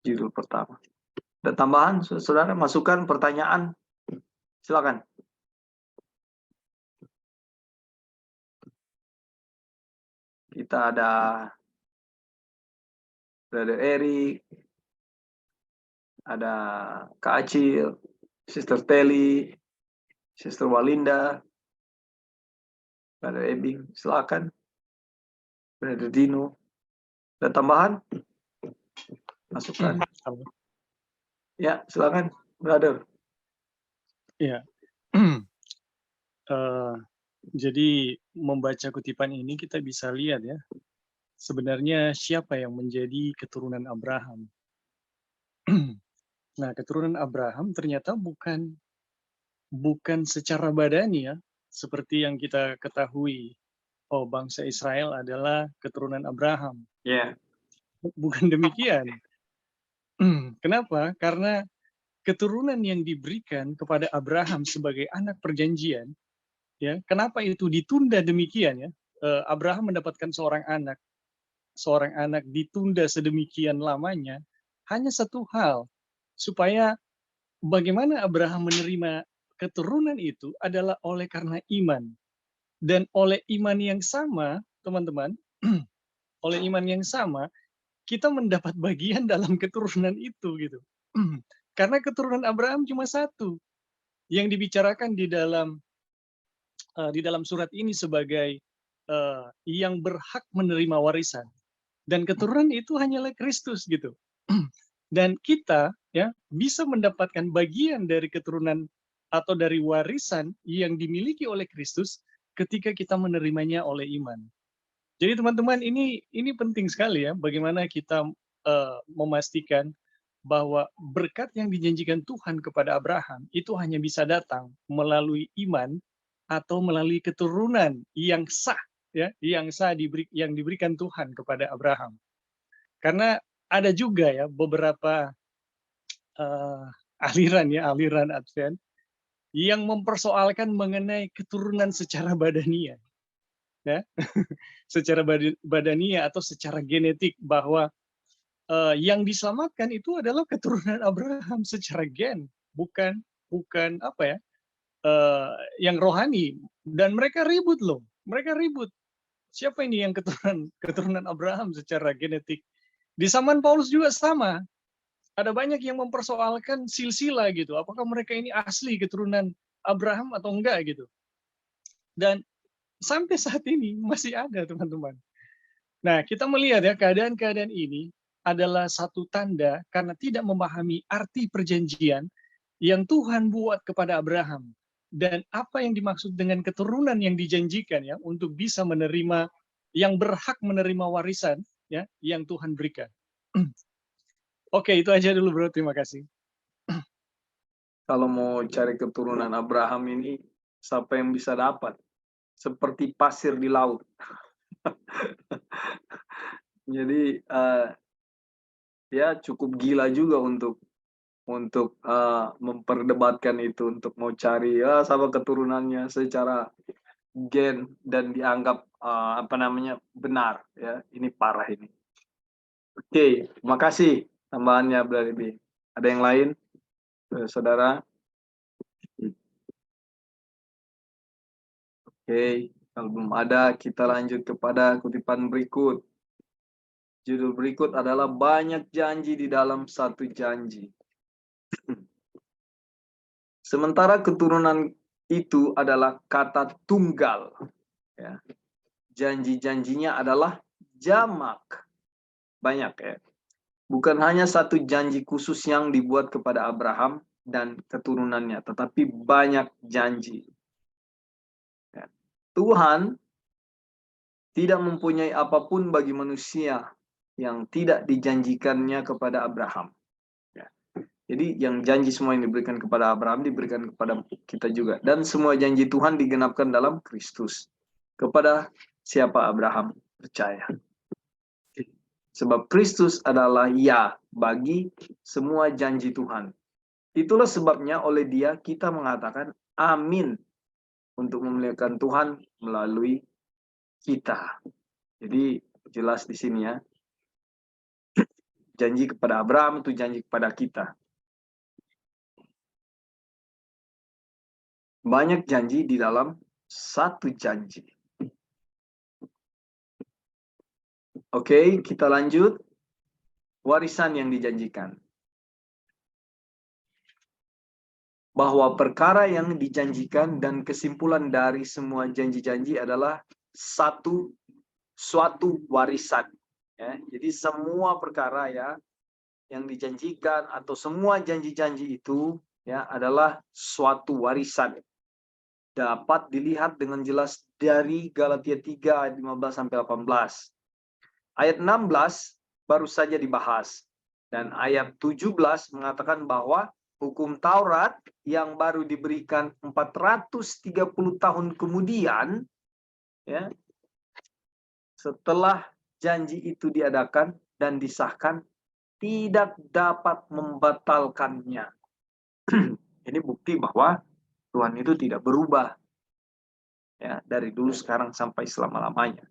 Judul pertama. Ada tambahan, saudara, masukan, pertanyaan? Silakan. Kita ada Brother Eric, ada Kak Acil, Sister Telly, Sister Walinda, Brother Ebing, silakan. Brother Dino. Ada tambahan? Masukan? Ya, silakan, Brother. Ya. Jadi membaca kutipan ini kita bisa lihat ya, sebenarnya siapa yang menjadi keturunan Abraham. Nah, keturunan Abraham ternyata bukan secara badani ya, seperti yang kita ketahui. Oh, bangsa Israel adalah keturunan Abraham. Ya. Bukan demikian. Kenapa? Karena keturunan yang diberikan kepada Abraham sebagai anak perjanjian, ya, kenapa itu ditunda demikian ya? Abraham mendapatkan seorang anak ditunda sedemikian lamanya, hanya satu hal, supaya bagaimana Abraham menerima keturunan itu adalah oleh karena iman. Dan oleh iman yang sama, teman-teman, oleh iman yang sama, kita mendapat bagian dalam keturunan itu gitu. Karena keturunan Abraham cuma satu. Yang dibicarakan di dalam surat ini sebagai yang berhak menerima warisan. Dan keturunan itu hanyalah Kristus gitu. Dan kita ya bisa mendapatkan bagian dari keturunan atau dari warisan yang dimiliki oleh Kristus ketika kita menerimanya oleh iman. Jadi teman-teman, ini penting sekali ya, bagaimana kita memastikan bahwa berkat yang dijanjikan Tuhan kepada Abraham itu hanya bisa datang melalui iman atau melalui keturunan yang sah ya, yang diberikan Tuhan kepada Abraham. Karena ada juga ya beberapa aliran Advent yang mempersoalkan mengenai keturunan secara badania, ya, secara badania atau secara genetik, bahwa yang diselamatkan itu adalah keturunan Abraham secara gen, bukan apa ya, yang rohani. Dan mereka ribut loh, siapa ini yang keturunan Abraham secara genetik. Di zaman Paulus juga sama, ada banyak yang mempersoalkan silsilah gitu, apakah mereka ini asli keturunan Abraham atau enggak gitu. Dan sampai saat ini masih ada, teman-teman. Nah, kita melihat ya, keadaan-keadaan ini adalah satu tanda karena tidak memahami arti perjanjian yang Tuhan buat kepada Abraham dan apa yang dimaksud dengan keturunan yang dijanjikan ya, untuk bisa menerima, yang berhak menerima warisan ya yang Tuhan berikan. Oke, itu aja dulu bro, terima kasih. Kalau mau cari keturunan Abraham ini, siapa yang bisa dapat? Seperti pasir di laut. Jadi ya cukup gila juga untuk untuk memperdebatkan itu, untuk mau cari sama keturunannya secara gen dan dianggap benar ya. Ini parah ini. Oke, terima kasih tambahannya Brother B. Ada yang lain, saudara? Oke, kalau belum ada, kita lanjut kepada kutipan berikut. Judul berikut adalah banyak janji di dalam satu janji. Sementara keturunan itu adalah kata tunggal. Ya. Janji-janjinya adalah jamak. Banyak ya. Bukan hanya satu janji khusus yang dibuat kepada Abraham dan keturunannya, tetapi banyak janji. Ya. Tuhan tidak mempunyai apapun bagi manusia yang tidak dijanjikannya kepada Abraham. Ya. Jadi yang janji semua yang diberikan kepada Abraham diberikan kepada kita juga. Dan semua janji Tuhan digenapkan dalam Kristus. Kepada siapa Abraham percaya. Sebab Kristus adalah ya bagi semua janji Tuhan. Itulah sebabnya oleh Dia kita mengatakan amin untuk memuliakan Tuhan melalui kita. Jadi jelas di sini ya. Janji kepada Abraham itu janji kepada kita. Banyak janji di dalam satu janji. Oke, kita lanjut. Warisan yang dijanjikan. Bahwa perkara yang dijanjikan dan kesimpulan dari semua janji-janji adalah suatu warisan. Ya, jadi semua perkara ya yang dijanjikan atau semua janji-janji itu ya adalah suatu warisan. Dapat dilihat dengan jelas dari Galatia 3 ayat 15 sampai 18. Ayat 16 baru saja dibahas dan ayat 17 mengatakan bahwa hukum Taurat yang baru diberikan 430 tahun kemudian ya setelah janji itu diadakan dan disahkan tidak dapat membatalkannya. Ini bukti bahwa Tuhan itu tidak berubah ya dari dulu sekarang sampai selama-lamanya.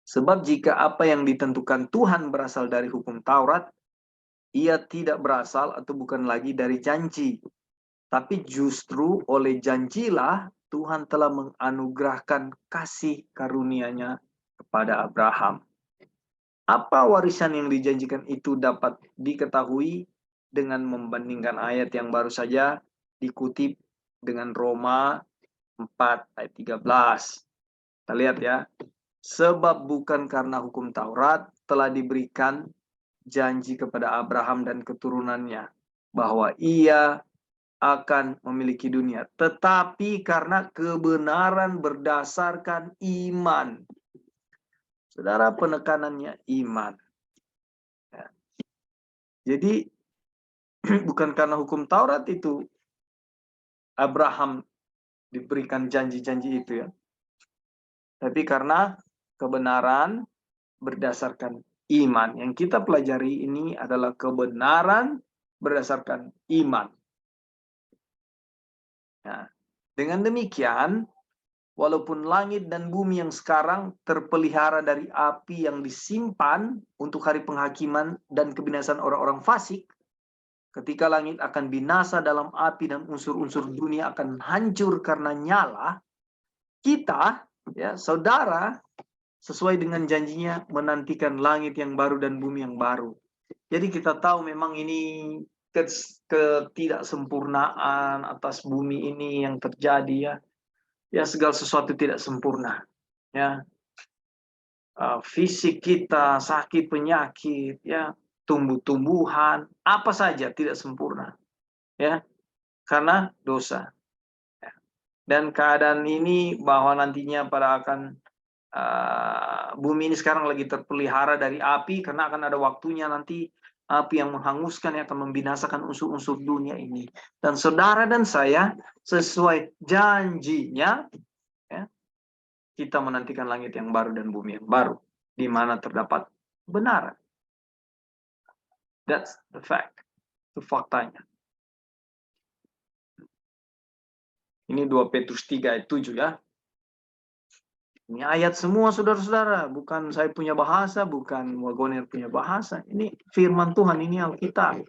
Sebab jika apa yang ditentukan Tuhan berasal dari hukum Taurat, ia tidak berasal atau bukan lagi dari janji. Tapi justru oleh janjilah Tuhan telah menganugerahkan kasih karunia-Nya kepada Abraham. Apa warisan yang dijanjikan itu dapat diketahui dengan membandingkan ayat yang baru saja dikutip dengan Roma 4 ayat 13. Kita lihat ya. Sebab bukan karena hukum Taurat telah diberikan janji kepada Abraham dan keturunannya bahwa ia akan memiliki dunia, tetapi karena kebenaran berdasarkan iman. Saudara, penekanannya iman. Ya. Jadi bukan karena hukum Taurat itu Abraham diberikan janji-janji itu ya, tapi karena kebenaran berdasarkan iman. Yang kita pelajari ini adalah kebenaran berdasarkan iman. Nah, dengan demikian, walaupun langit dan bumi yang sekarang terpelihara dari api yang disimpan untuk hari penghakiman dan kebinasan orang-orang fasik, ketika langit akan binasa dalam api dan unsur-unsur dunia akan hancur karena nyala, kita, ya saudara, sesuai dengan janjinya menantikan langit yang baru dan bumi yang baru. Jadi kita tahu memang ini ketidaksempurnaan atas bumi ini yang terjadi ya. Ya segala sesuatu tidak sempurna. Ya, fisik kita sakit penyakit, ya tumbuh-tumbuhan apa saja tidak sempurna, ya karena dosa. Ya. Dan keadaan ini bahwa nantinya akan bumi ini sekarang lagi terpelihara dari api karena akan ada waktunya nanti api yang menghanguskan yang akan membinasakan unsur-unsur dunia ini. Dan saudara dan saya sesuai janjinya ya, kita menantikan langit yang baru dan bumi yang baru di mana terdapat kebenaran. That's the fact. Itu faktanya. Ini 2 Petrus 3 ayat 7 ya. Ini ayat semua saudara-saudara, bukan saya punya bahasa, bukan Wagoner punya bahasa. Ini firman Tuhan, ini Alkitab.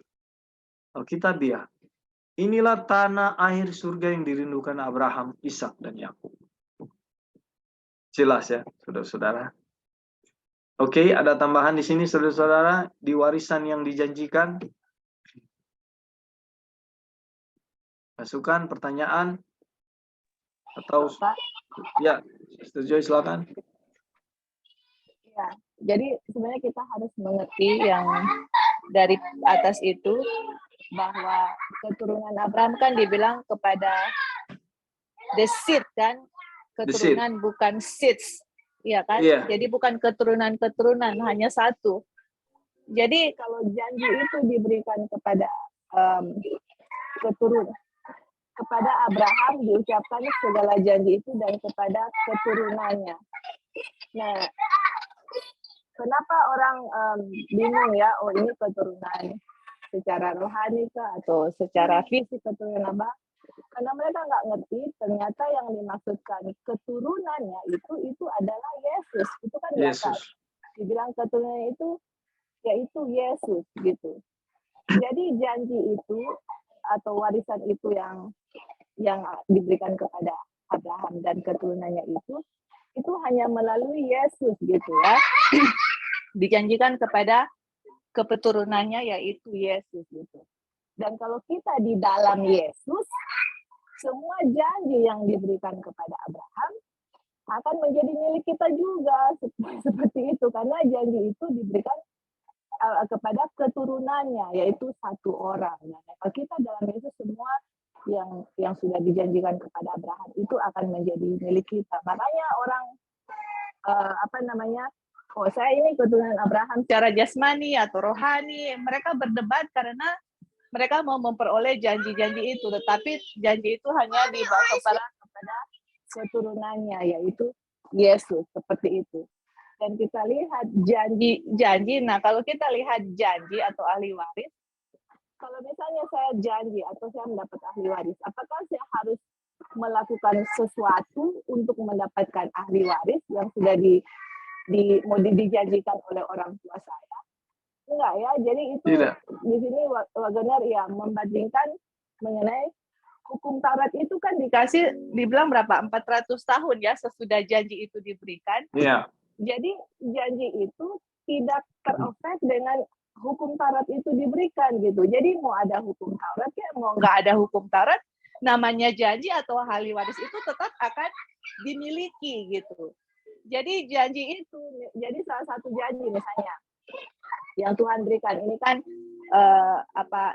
Alkitab dia. Inilah tanah air surga yang dirindukan Abraham, Ishak dan Yakub. Jelas ya, saudara-saudara. Oke, ada tambahan di sini saudara-saudara, di warisan yang dijanjikan. Masukan, pertanyaan, atau Pak. ya, Sister Joy silakan. Ya, jadi sebenarnya kita harus mengerti yang dari atas itu, bahwa keturunan Abraham kan dibilang kepada the seed kan, keturunan bukan seeds, ya kan? Iya. Jadi bukan keturunan-keturunan, hanya satu. Jadi kalau janji itu diberikan kepada kepada Abraham, diucapkan segala janji itu dan kepada keturunannya. Nah, kenapa orang bingung ya, oh ini keturunan secara rohani kah atau secara fisik keturunan apa? Karena mereka nggak ngerti ternyata yang dimaksudkan keturunannya itu adalah Yesus. Itu kan Yesus. dibilang keturunannya itu yaitu Yesus gitu. Jadi janji itu atau warisan itu yang diberikan kepada Abraham dan keturunannya itu hanya melalui Yesus gitu ya. Dijanjikan kepada keturunannya yaitu Yesus gitu. Dan kalau kita di dalam Yesus, semua janji yang diberikan kepada Abraham akan menjadi milik kita juga seperti itu, karena janji itu diberikan kepada keturunannya yaitu satu orang. Nah, kalau kita dalam Yesus, semua yang sudah dijanjikan kepada Abraham itu akan menjadi milik kita. Makanya orang oh saya ini keturunan Abraham secara jasmani atau rohani, mereka berdebat karena mereka mau memperoleh janji-janji itu, tetapi janji itu hanya dibawa kepada keturunannya yaitu Yesus, seperti itu. Dan kita lihat janji. Nah, kalau kita lihat janji atau ahli waris, kalau misalnya saya janji atau saya mendapat ahli waris, apakah saya harus melakukan sesuatu untuk mendapatkan ahli waris yang sudah mau dijanjikan oleh orang tua saya? Enggak ya. Jadi itu Tidak. Di sini Wagoner ya membandingkan mengenai hukum Taurat itu kan dibilang berapa? 400 tahun ya sesudah janji itu diberikan. Iya. Jadi janji itu tidak terefek dengan hukum Taurat itu diberikan gitu. Jadi mau ada hukum Taurat ya, mau nggak ada hukum Taurat, namanya janji atau ahli waris itu tetap akan dimiliki gitu. Jadi janji itu, jadi salah satu janji misalnya yang Tuhan berikan ini kan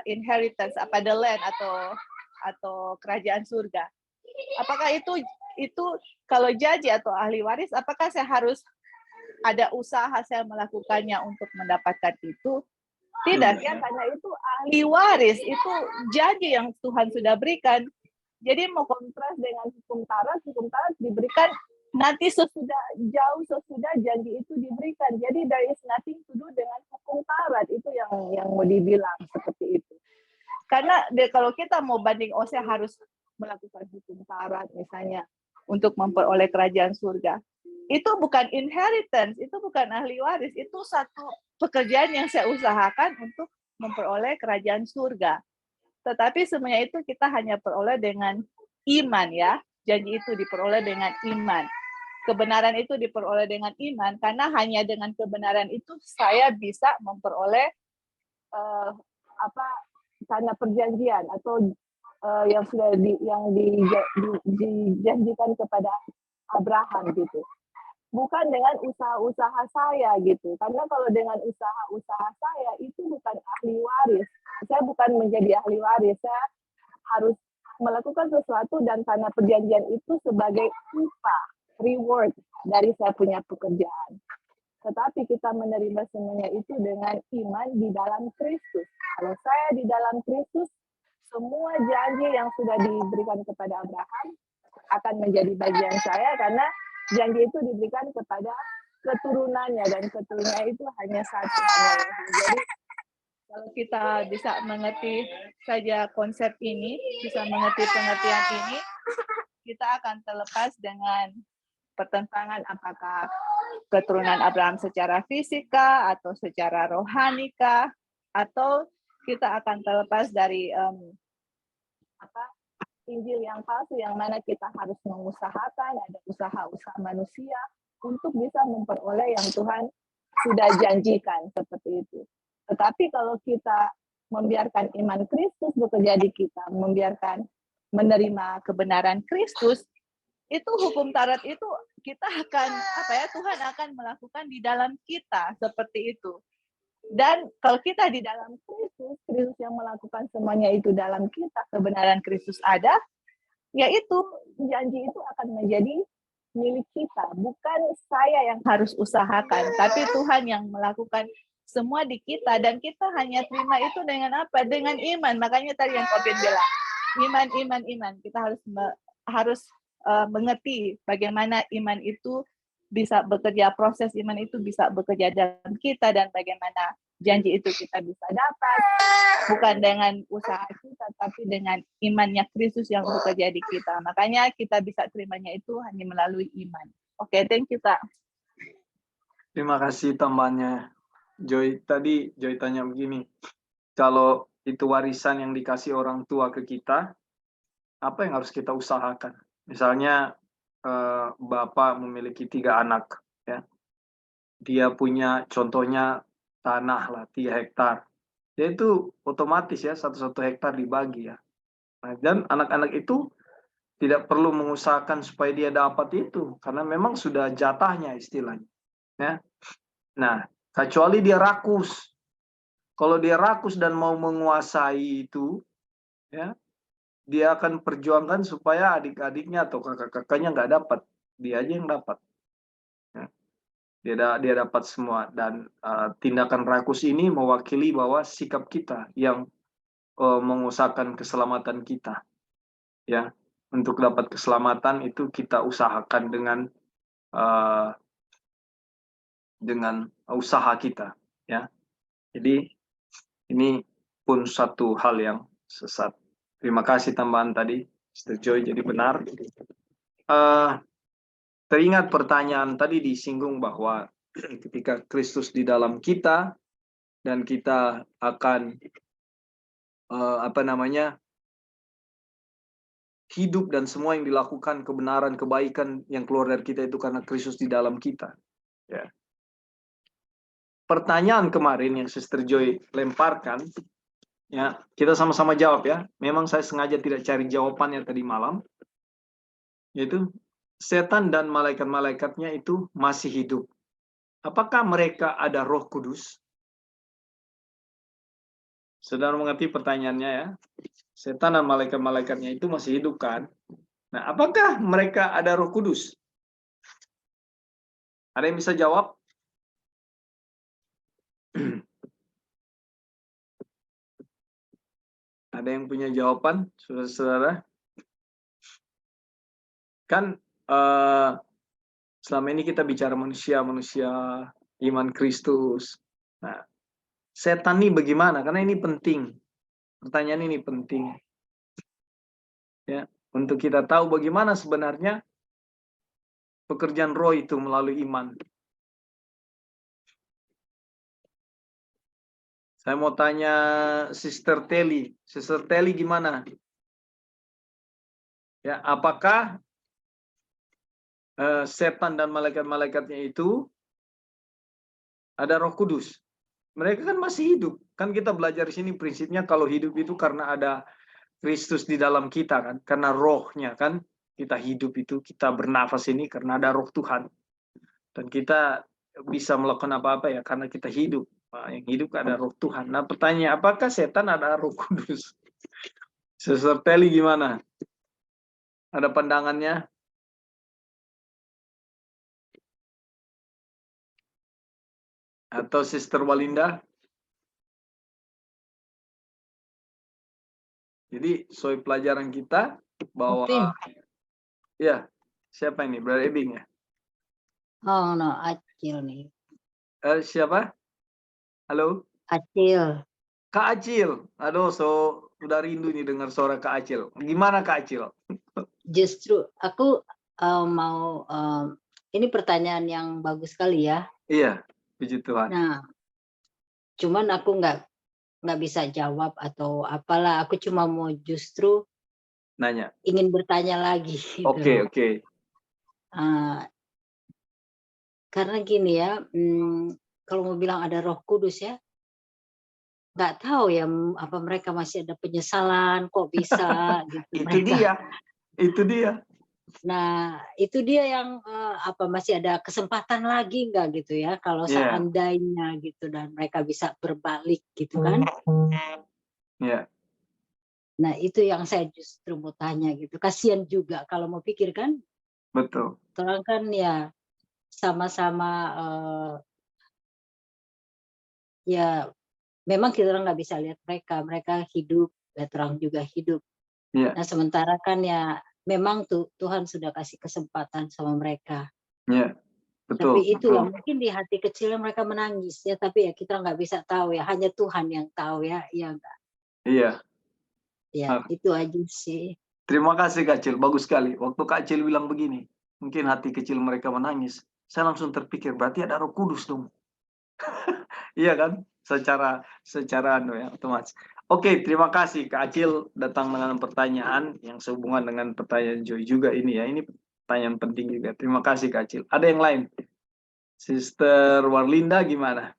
inheritance, the land atau kerajaan surga. Apakah itu kalau janji atau ahli waris, apakah saya harus ada usaha saya melakukannya untuk mendapatkan itu? Tidak ya, karena itu ahli waris, itu janji yang Tuhan sudah berikan. Jadi mau kontras dengan hukum Taurat diberikan nanti jauh sesudah janji itu diberikan. Jadi there is nothing to do dengan hukum Taurat, itu yang mau dibilang seperti itu. Karena kalau kita mau banding, saya harus melakukan hukum Taurat misalnya untuk memperoleh kerajaan surga. Itu bukan inheritance, itu bukan ahli waris, itu satu pekerjaan yang saya usahakan untuk memperoleh kerajaan surga. Tetapi semuanya itu kita hanya peroleh dengan iman ya. Janji itu diperoleh dengan iman. Kebenaran itu diperoleh dengan iman, karena hanya dengan kebenaran itu saya bisa memperoleh tanda perjanjian atau yang sudah dijanjikan kepada Abraham gitu. Bukan dengan usaha-usaha saya gitu. Karena kalau dengan usaha-usaha saya itu bukan ahli waris. Saya bukan menjadi ahli waris. Saya harus melakukan sesuatu dan tanda perjanjian itu sebagai upah, reward dari saya punya pekerjaan. Tetapi kita menerima semuanya itu dengan iman di dalam Kristus. Kalau saya di dalam Kristus, semua janji yang sudah diberikan kepada Abraham akan menjadi bagian saya, karena janji itu diberikan kepada keturunannya, dan keturunannya itu hanya satu. Jadi Kalau kita bisa mengerti saja konsep ini, bisa mengerti pengertian ini, kita akan terlepas dengan pertentangan apakah keturunan Abraham secara fisika atau secara rohanikah, atau kita akan terlepas dari Injil yang palsu yang mana kita harus mengusahakan, ada usaha-usaha manusia untuk bisa memperoleh yang Tuhan sudah janjikan seperti itu. Tetapi kalau kita membiarkan iman Kristus bekerja di kita, membiarkan menerima kebenaran Kristus, itu hukum Taurat itu kita akan Tuhan akan melakukan di dalam kita seperti itu. Dan kalau kita di dalam Kristus, Kristus yang melakukan semuanya itu dalam kita, kebenaran Kristus ada, yaitu janji itu akan menjadi milik kita. Bukan saya yang harus usahakan, tapi Tuhan yang melakukan semua di kita, dan kita hanya terima itu dengan apa? Dengan iman. Makanya tadi yang Kopin bilang, iman. Kita harus mengerti bagaimana iman itu bisa bekerja, proses iman itu bisa bekerja dalam kita, dan bagaimana janji itu kita bisa dapat, bukan dengan usaha kita, tapi dengan imannya Kristus yang bekerja di kita. Makanya kita bisa terimanya itu hanya melalui iman. Oke, thank you, Kak. Terima kasih tambahannya, Joy. Tadi Joy tanya begini, kalau itu warisan yang dikasih orang tua ke kita, apa yang harus kita usahakan? Misalnya, Bapak memiliki 3 anak, ya. Dia punya contohnya tanah lah 3 hektar. Ya itu otomatis ya 1 hektar dibagi ya. Nah, dan anak-anak itu tidak perlu mengusahakan supaya dia dapat itu karena memang sudah jatahnya istilahnya. Ya. Nah, kecuali dia rakus. Kalau dia rakus dan mau menguasai itu, ya, dia akan perjuangkan supaya adik-adiknya atau kakak-kakaknya nggak dapat, dia aja yang dapat. Ya. Dia dapat semua, dan tindakan rakus ini mewakili bahwa sikap kita yang mengusahakan keselamatan kita. Ya, untuk dapat keselamatan itu kita usahakan dengan usaha kita. Ya, jadi ini pun satu hal yang sesat. Terima kasih tambahan tadi, Sister Joy. Jadi benar. Teringat pertanyaan tadi disinggung bahwa ketika Kristus di dalam kita dan kita akan hidup, dan semua yang dilakukan kebenaran, kebaikan yang keluar dari kita itu karena Kristus di dalam kita. Ya. Pertanyaan kemarin yang Sister Joy lemparkan, ya, kita sama-sama jawab ya. Memang saya sengaja tidak cari jawabannya tadi malam. Yaitu setan dan malaikat-malaikatnya itu masih hidup. Apakah mereka ada Roh Kudus? Saudara mengerti pertanyaannya ya? Setan dan malaikat-malaikatnya itu masih hidup kan? Nah, apakah mereka ada Roh Kudus? Ada yang bisa jawab? Ada yang punya jawaban, saudara-saudara? Kan selama ini kita bicara manusia iman Kristus. Nah, setan ini bagaimana? Karena ini penting. Pertanyaan ini penting. Ya, untuk kita tahu bagaimana sebenarnya pekerjaan roh itu melalui iman. Saya mau tanya Sister Telly. Sister Telly gimana? Ya, apakah setan dan malaikat-malaikatnya itu ada Roh Kudus? Mereka kan masih hidup. Kan kita belajar di sini prinsipnya kalau hidup itu karena ada Kristus di dalam kita kan, karena rohnya kan kita hidup itu, kita bernafas ini karena ada Roh Tuhan. Dan kita bisa melakukan apa-apa ya karena kita hidup. Nah, yang hidup ada Roh Tuhan. Nah, pertanyaan, apakah setan ada Roh Kudus? Sister Telly gimana? Ada pandangannya? Atau Sister Walinda? Jadi, soal pelajaran kita bahwa ya, siapa ini? Brother Ebing ya? Oh no, Acil nih. Siapa? Halo? Acil. Kak Acil, aduh, udah rindu nih dengar suara Kak Acil. Gimana Kak Acil? Justru aku mau ini pertanyaan yang bagus sekali ya. Iya, puji Tuhan. Nah, cuman aku nggak bisa jawab atau apalah. Aku cuma mau justru Nanya. ingin bertanya lagi gitu. Oke. Karena gini ya, kalau mau bilang ada Roh Kudus ya, nggak tahu ya apa mereka masih ada penyesalan kok bisa gitu mereka. Itu dia. Nah, itu dia yang masih ada kesempatan lagi nggak gitu ya kalau Iya. seandainya gitu dan mereka bisa berbalik gitu kan. Iya. Nah, itu yang saya justru mau tanya gitu. Kasihan juga kalau mau pikir kan, Betul. orang kan ya sama-sama ya memang kita orang nggak bisa lihat mereka hidup, lihat orang juga hidup. Iya. Nah, sementara kan ya memang Tuhan sudah kasih kesempatan sama mereka. Iya. Tapi Betul. itulah mungkin di hati kecilnya mereka menangis ya, tapi ya kita nggak bisa tahu ya, hanya Tuhan yang tahu ya, ya enggak. Iya. Ya, itu aja sih. Terima kasih Kak Acil, bagus sekali. Waktu Kak Acil bilang begini, mungkin hati kecil mereka menangis. Saya langsung terpikir, berarti ada Roh Kudus dong. Iya kan? Secara otomatis. Oke, terima kasih Kak Acil datang dengan pertanyaan yang sehubungan dengan pertanyaan Joy juga ini ya. Ini pertanyaan penting juga. Terima kasih Kak Acil. Ada yang lain? Sister Warlinda gimana?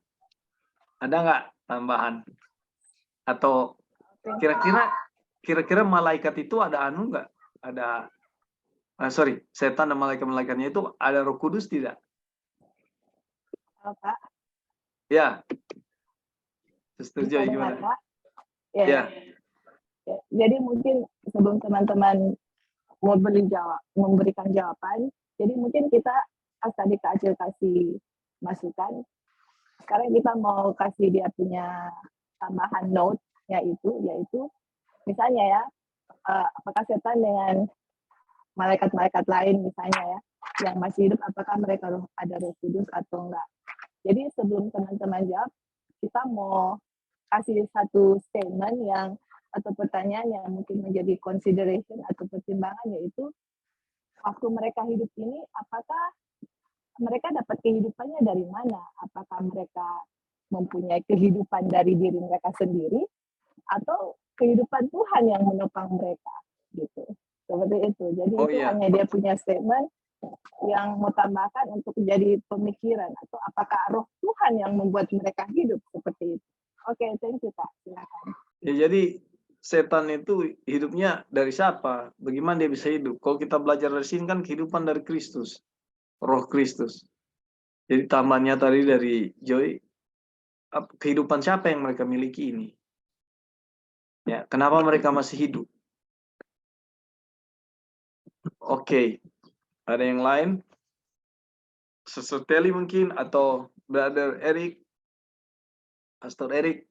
Ada nggak tambahan? Atau kira-kira malaikat itu ada nggak? Ada setan dan malaikat-malaikatnya itu ada Roh Kudus tidak? Pak, Ya. Sister bisa Joy dengar, gimana? Pak? Ya. Ya. Jadi mungkin sebelum teman-teman mau memberikan jawaban, jadi mungkin kita tadi Kak Acil kasih masukan. Sekarang kita mau kasih dia punya tambahan note yaitu misalnya ya, apakah setan dengan malaikat-malaikat lain misalnya ya yang masih hidup, apakah mereka ada Roh Kudus atau enggak. Jadi sebelum teman-teman jawab, kita mau kasih satu statement atau pertanyaan yang mungkin menjadi consideration atau pertimbangan, yaitu waktu mereka hidup ini, apakah mereka dapat kehidupannya dari mana? Apakah mereka mempunyai kehidupan dari diri mereka sendiri atau kehidupan Tuhan yang menopang mereka gitu. Seperti itu. Jadi itu hanya dia punya statement yang mau tambahkan untuk jadi pemikiran, atau apakah Roh Tuhan yang membuat mereka hidup seperti itu. Oke, thank you Kak. Silakan. Ya, jadi setan itu hidupnya dari siapa? Bagaimana dia bisa hidup? Kalau kita belajar dari sini kan kehidupan dari Kristus, Roh Kristus. Jadi tambahannya tadi dari Joy, kehidupan siapa yang mereka miliki ini? Ya, kenapa mereka masih hidup? Oke. Ada yang lain? Sister Telly mungkin, atau Brother Eric, Pastor Eric.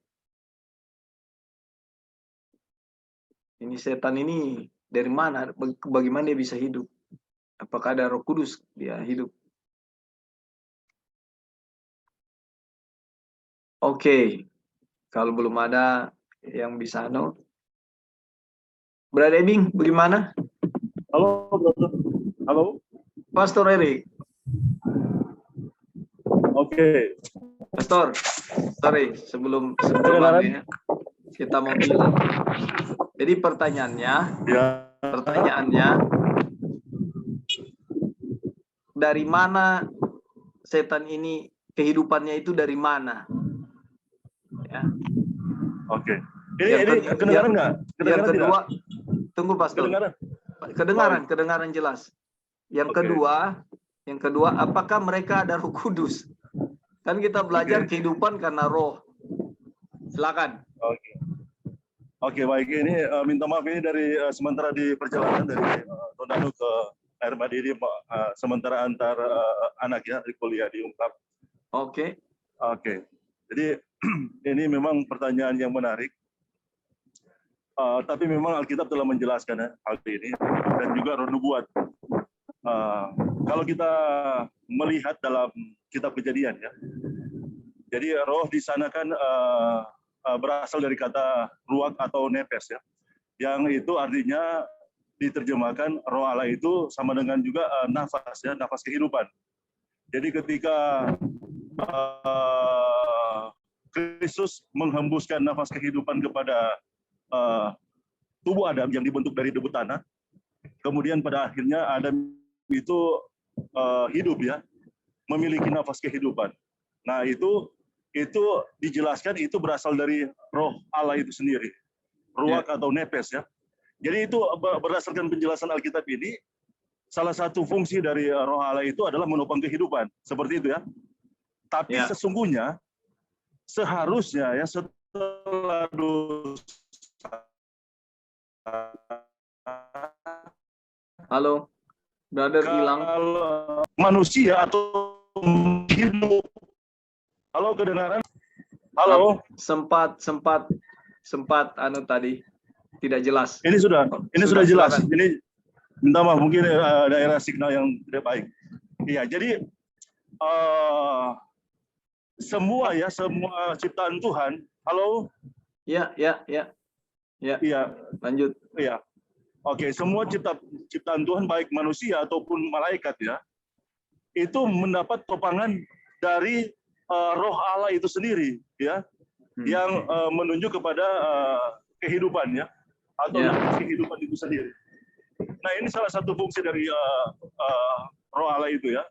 Ini setan ini dari mana? Bagaimana dia bisa hidup? Apakah ada Roh Kudus dia hidup? Oke. Kalau belum ada yang bisa Brother Ebing, bagaimana? Halo, brother. Halo. Pastor Eric. Oke. Pastor, sorry, sebelum ya, kita mau bilang. Jadi pertanyaannya, dari mana setan ini, kehidupannya itu dari mana? Ya. Oke. Ini kedengaran nggak? Yang kedua, tunggu Pastor. Kedengaran jelas. Yang kedua, apakah mereka ada Roh Kudus? Kan kita belajar kehidupan karena Roh. Silakan. Oke, baik. Ini minta maaf ini dari sementara di perjalanan dari Tondano ke Air Madidi, sementara antar anak ya di kuliah di Ungkap. Oke. Jadi ini memang pertanyaan yang menarik. Tapi memang Alkitab telah menjelaskan hal ini dan juga Roh Nubuat. Kalau kita melihat dalam kitab Kejadian ya. Jadi roh di sana kan berasal dari kata ruach atau nepes ya, yang itu artinya diterjemahkan roh Allah itu sama dengan juga nafas ya, nafas kehidupan. Jadi ketika Kristus menghembuskan nafas kehidupan kepada tubuh Adam yang dibentuk dari debu tanah, kemudian pada akhirnya Adam itu hidup ya, memiliki nafas kehidupan. Nah itu dijelaskan itu berasal dari roh Allah itu sendiri, ruach atau nepes ya. Jadi itu berdasarkan penjelasan Alkitab ini, salah satu fungsi dari roh Allah itu adalah menopang kehidupan, seperti itu ya. Tapi sesungguhnya seharusnya ya setelah dosa. Halo, brother hilang. Manusia atau hidup. Halo, kedengaran? Halo. Sempat anu tadi tidak jelas. Ini sudah jelas. Silakan. Ini minta maaf mungkin daerah signal yang tidak baik. Iya, jadi semua ciptaan Tuhan. Halo. Ya. Iya. Lanjut. Iya. Oke, semua ciptaan Tuhan baik manusia ataupun malaikat ya, itu mendapat topangan dari roh Allah itu sendiri ya, yang menunjuk kepada kehidupan ya, atau kehidupan itu sendiri. Nah, ini salah satu fungsi dari roh Allah itu ya.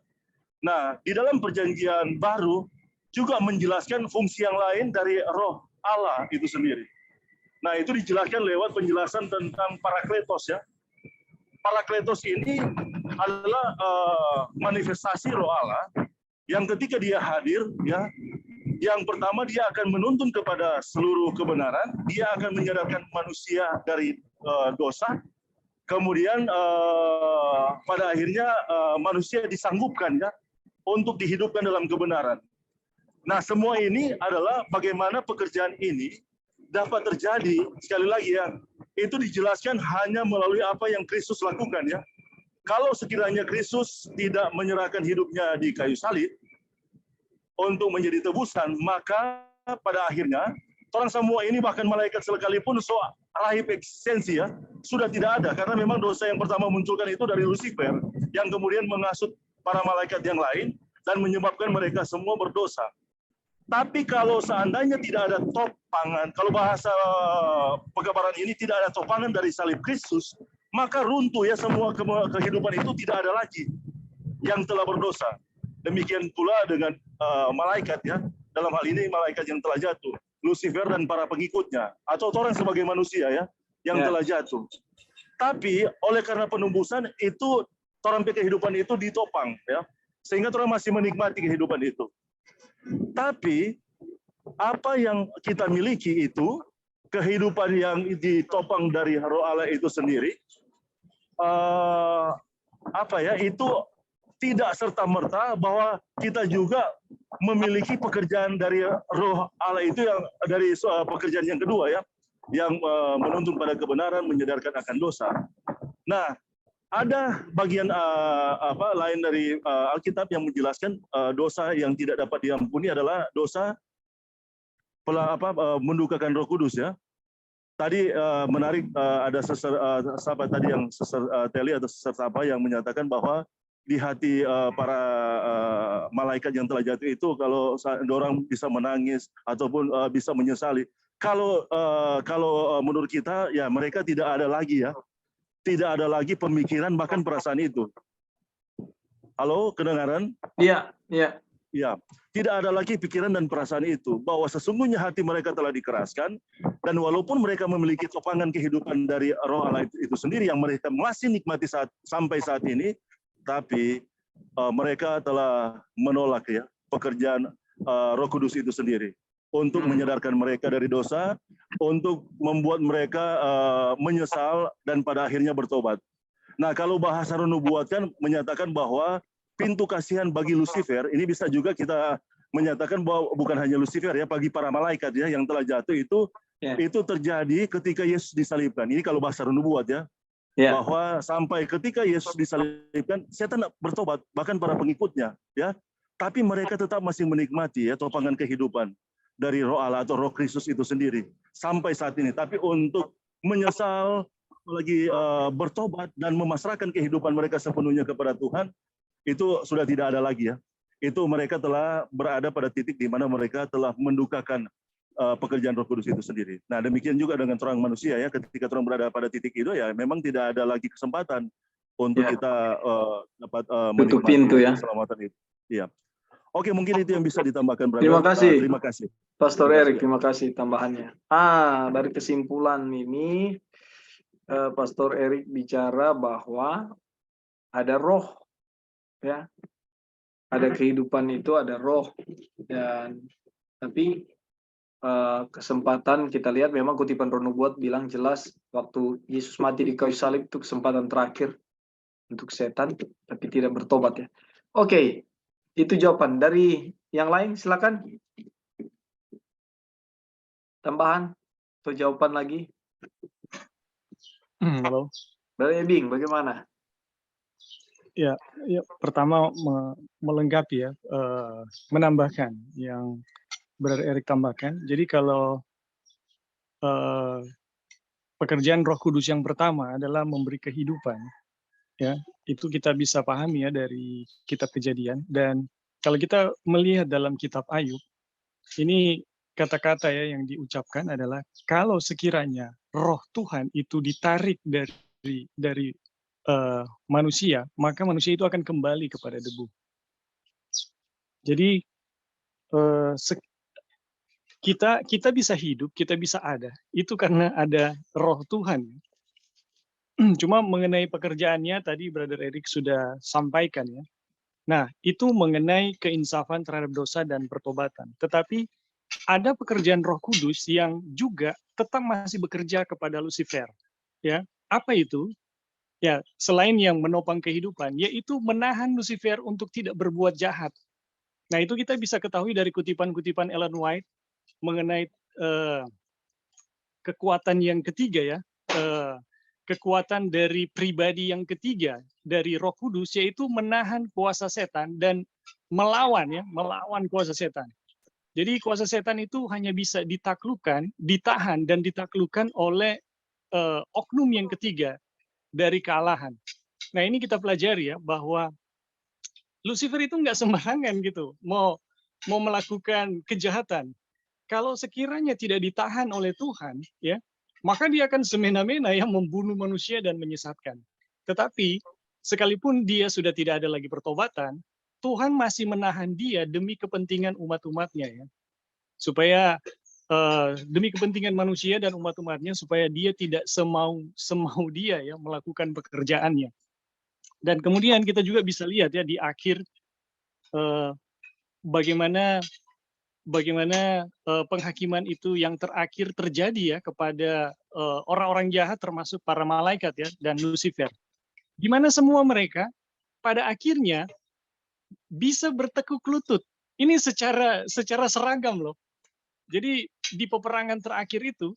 Nah, di dalam perjanjian baru juga menjelaskan fungsi yang lain dari roh Allah itu sendiri. Nah, itu dijelaskan lewat penjelasan tentang Parakletos ya. Parakletos ini adalah manifestasi roh Allah yang ketika dia hadir ya, yang pertama dia akan menuntun kepada seluruh kebenaran, dia akan menyadarkan manusia dari dosa, kemudian pada akhirnya manusia disanggupkan ya untuk dihidupkan dalam kebenaran. Nah, semua ini adalah bagaimana pekerjaan ini dapat terjadi, sekali lagi ya, itu dijelaskan hanya melalui apa yang Kristus lakukan ya. Kalau sekiranya Kristus tidak menyerahkan hidupnya di kayu salib untuk menjadi tebusan, maka pada akhirnya orang semua ini bahkan malaikat sekalipun rahib eksistensi ya, sudah tidak ada, karena memang dosa yang pertama munculkan itu dari Lucifer yang kemudian menghasut para malaikat yang lain dan menyebabkan mereka semua berdosa. Tapi kalau seandainya tidak ada topangan, kalau bahasa pegabaran ini tidak ada topangan dari salib Kristus, maka runtuh ya semua kehidupan itu, tidak ada lagi yang telah berdosa. Demikian pula dengan malaikat ya, dalam hal ini malaikat yang telah jatuh, Lucifer dan para pengikutnya, atau orang sebagai manusia ya, yang telah jatuh. Tapi oleh karena penembusan itu, torampe kehidupan itu ditopang ya, sehingga orang masih menikmati kehidupan itu. Tapi apa yang kita miliki itu kehidupan yang ditopang dari roh Allah itu sendiri, itu tidak serta-merta bahwa kita juga memiliki pekerjaan dari roh Allah itu, yang dari pekerjaan yang kedua ya, yang menuntun pada kebenaran, menyadarkan akan dosa. Nah, ada bagian lain dari Alkitab yang menjelaskan dosa yang tidak dapat diampuni adalah dosa mendukakan Roh Kudus ya. Tadi menarik, ada sahabat tadi yang Teli atau Sapa yang menyatakan bahwa di hati para malaikat yang telah jatuh itu, kalau orang bisa menangis ataupun bisa menyesali. Kalau menurut kita ya, mereka tidak ada lagi ya. Tidak ada lagi pemikiran bahkan perasaan itu. Halo, kedengaran? Iya. Ya, tidak ada lagi pikiran dan perasaan itu, bahwa sesungguhnya hati mereka telah dikeraskan, dan walaupun mereka memiliki topangan kehidupan dari roh Allah itu sendiri yang mereka masih nikmati sampai saat ini, tapi mereka telah menolak ya pekerjaan Roh Kudus itu sendiri untuk menyadarkan mereka dari dosa, untuk membuat mereka menyesal dan pada akhirnya bertobat. Nah, kalau bahasa nubuat kan menyatakan bahwa pintu kasihan bagi Lucifer, ini bisa juga kita menyatakan bahwa bukan hanya Lucifer ya, bagi para malaikat ya yang telah jatuh itu terjadi ketika Yesus disalibkan. Ini kalau bahasa nubuat ya. Bahwa sampai ketika Yesus disalibkan, setan bertobat, bahkan para pengikutnya ya. Tapi mereka tetap masih menikmati ya topangan kehidupan. dari Roh Allah atau Roh Kristus itu sendiri sampai saat ini. Tapi untuk menyesal, lagi bertobat dan memasrahkan kehidupan mereka sepenuhnya kepada Tuhan, itu sudah tidak ada lagi ya. Itu mereka telah berada pada titik di mana mereka telah mendukakan pekerjaan Roh Kudus itu sendiri. Nah, demikian juga dengan orang manusia ya, ketika orang berada pada titik itu ya memang tidak ada lagi kesempatan untuk kita dapat tutup menikmati pintu ya. keselamatan itu. Iya. Oke, mungkin itu yang bisa ditambahkan, brother. Terima kasih. Terima kasih. Pastor Terima kasih, Erik, ya. terima kasih tambahannya. Dari kesimpulan ini, Pastor Erik bicara bahwa ada roh, ya, ada kehidupan itu ada roh, dan tapi kesempatan kita lihat memang kutipan Roh Nubuat bilang jelas waktu Yesus mati di kayu salib itu kesempatan terakhir untuk setan, tapi tidak bertobat ya. Oke, itu jawaban dari yang lain, silakan. Tambahan atau jawaban lagi? Halo. Dari Ebing, bagaimana? Ya, pertama melengkapi ya, menambahkan yang Brother Erik tambahkan. Jadi kalau pekerjaan Roh Kudus yang pertama adalah memberi kehidupan, ya itu kita bisa pahami ya dari kitab Kejadian. Dan kalau kita melihat dalam kitab Ayub, ini kata-kata ya yang diucapkan adalah kalau sekiranya Roh Tuhan itu ditarik dari manusia, maka manusia itu akan kembali kepada debu. Jadi kita bisa hidup, kita bisa ada, itu karena ada Roh Tuhan. Cuma mengenai pekerjaannya tadi Brother Erik sudah sampaikan ya. Nah, itu mengenai keinsafan terhadap dosa dan pertobatan. Tetapi ada pekerjaan Roh Kudus yang juga tetap masih bekerja kepada Lucifer. Ya, apa itu? Ya, selain yang menopang kehidupan, yaitu menahan Lucifer untuk tidak berbuat jahat. Nah, itu kita bisa ketahui dari kutipan-kutipan Ellen White mengenai kekuatan yang ketiga ya, kekuatan dari pribadi yang ketiga dari Roh Kudus, yaitu menahan kuasa setan dan melawan kuasa setan. Jadi kuasa setan itu hanya bisa ditaklukkan, ditahan dan ditaklukkan oleh oknum yang ketiga dari kealahan. Nah, ini kita pelajari ya bahwa Lucifer itu nggak sembarangan gitu mau melakukan kejahatan. Kalau sekiranya tidak ditahan oleh Tuhan, ya, maka dia akan semena-mena yang membunuh manusia dan menyesatkan. Tetapi sekalipun dia sudah tidak ada lagi pertobatan, Tuhan masih menahan dia demi kepentingan umat-umatnya ya, supaya demi kepentingan manusia dan umat-umatnya supaya dia tidak semau dia ya melakukan pekerjaannya. Dan kemudian kita juga bisa lihat ya di akhir bagaimana penghakiman itu yang terakhir terjadi ya kepada orang-orang jahat termasuk para malaikat ya dan Lucifer. Di mana semua mereka pada akhirnya bisa bertekuk lutut. Ini secara seragam loh. Jadi di peperangan terakhir itu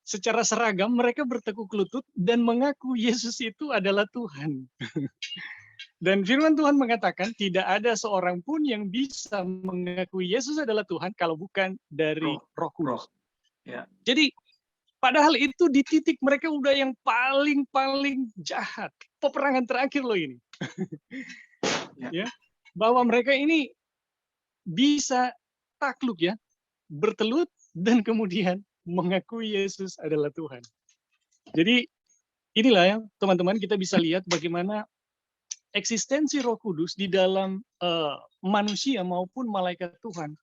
secara seragam mereka bertekuk lutut dan mengaku Yesus itu adalah Tuhan. Dan firman Tuhan mengatakan tidak ada seorang pun yang bisa mengakui Yesus adalah Tuhan kalau bukan dari Roh Kudus. Ya. Jadi padahal itu di titik mereka udah yang paling jahat. Peperangan terakhir loh ini. Ya. Bahwa mereka ini bisa takluk ya, bertelut dan kemudian mengakui Yesus adalah Tuhan. Jadi inilah ya teman-teman, kita bisa lihat bagaimana eksistensi Roh Kudus di dalam manusia maupun malaikat Tuhan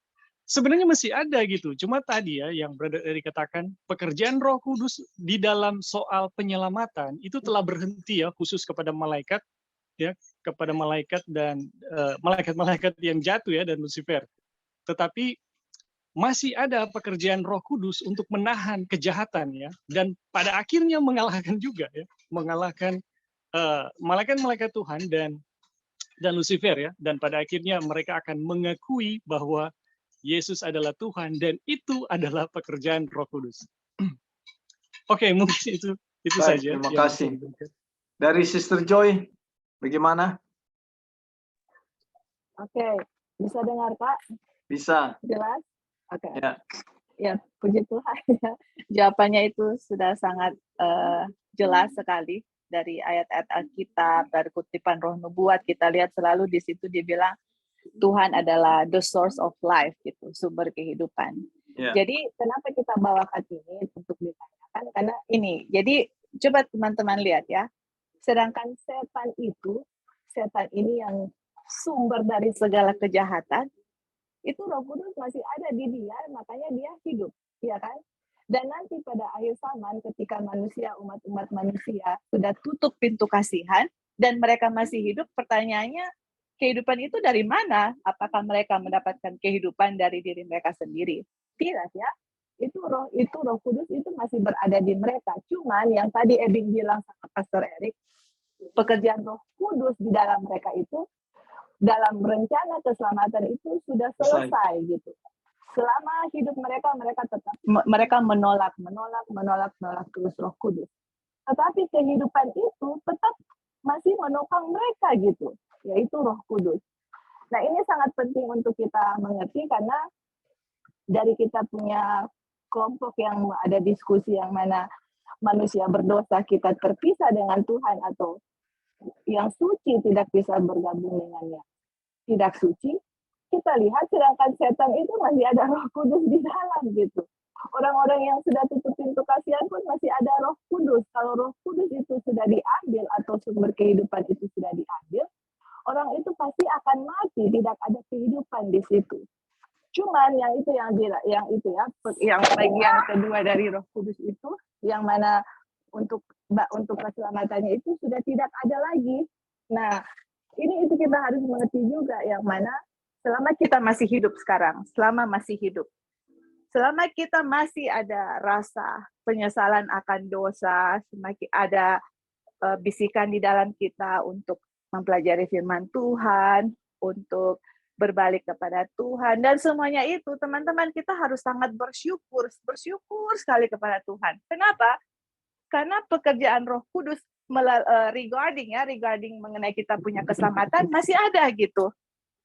sebenarnya masih ada gitu. Cuma tadi ya yang Brother Erik katakan, pekerjaan Roh Kudus di dalam soal penyelamatan itu telah berhenti ya, khusus kepada malaikat ya, kepada malaikat dan malaikat-malaikat yang jatuh ya dan Lucifer. Tetapi masih ada pekerjaan Roh Kudus untuk menahan kejahatan ya, dan pada akhirnya mengalahkan juga ya, mengalahkan malaikat-malaikat Tuhan dan Lucifer ya, dan pada akhirnya mereka akan mengakui bahwa Yesus adalah Tuhan dan itu adalah pekerjaan Roh Kudus. Oke, mungkin itu Baik, saja. Terima kasih. Dari Sister Joy, bagaimana? Oke, bisa dengar Pak? Bisa. Jelas? Oke. Ya. Ya, puji Tuhan. Jawabannya itu sudah sangat jelas sekali dari ayat-ayat Alkitab, dari kutipan Roh Nubuat. Kita lihat selalu di situ dibilang Tuhan adalah the source of life, gitu, sumber kehidupan. Ya. Jadi kenapa kita bawakan ini untuk ditanyakan? Karena ini. Jadi coba teman-teman lihat ya. Sedangkan setan ini yang sumber dari segala kejahatan, itu Roh Kudus masih ada di dia, makanya dia hidup, ya kan? Dan nanti pada akhir zaman ketika umat-umat manusia sudah tutup pintu kasihan dan mereka masih hidup, pertanyaannya kehidupan itu dari mana? Apakah mereka mendapatkan kehidupan dari diri mereka sendiri? Tidak ya. Itu Roh Kudus itu masih berada di mereka. Cuman yang tadi Ebing bilang sama Pastor Erik, pekerjaan Roh Kudus di dalam mereka itu dalam rencana keselamatan itu sudah selesai gitu. Selama hidup mereka menolak terus Roh Kudus. Tetapi kehidupan itu tetap masih menopang mereka gitu, yaitu Roh Kudus. Nah, ini sangat penting untuk kita mengerti karena dari kita punya kelompok yang ada diskusi yang mana manusia berdosa kita terpisah dengan Tuhan atau yang suci tidak bisa bergabung dengan yang tidak suci, kita lihat sedangkan setan itu masih ada Roh Kudus di dalam gitu. Orang-orang yang sudah tutup pintu kasihan pun masih ada Roh Kudus. Kalau Roh Kudus itu sudah diambil atau sumber kehidupan itu sudah diambil, orang itu pasti akan mati, tidak ada kehidupan di situ. Cuman yang bagian kedua dari Roh Kudus itu, yang mana untuk keselamatannya itu sudah tidak ada lagi. Nah, itu kita harus mengerti juga yang mana selama kita masih hidup sekarang, selama kita masih ada rasa penyesalan akan dosa, semakin ada bisikan di dalam kita untuk mempelajari firman Tuhan, untuk berbalik kepada Tuhan, dan semuanya itu, teman-teman, kita harus sangat bersyukur sekali kepada Tuhan. Kenapa? Karena pekerjaan Roh Kudus regarding mengenai kita punya keselamatan masih ada gitu.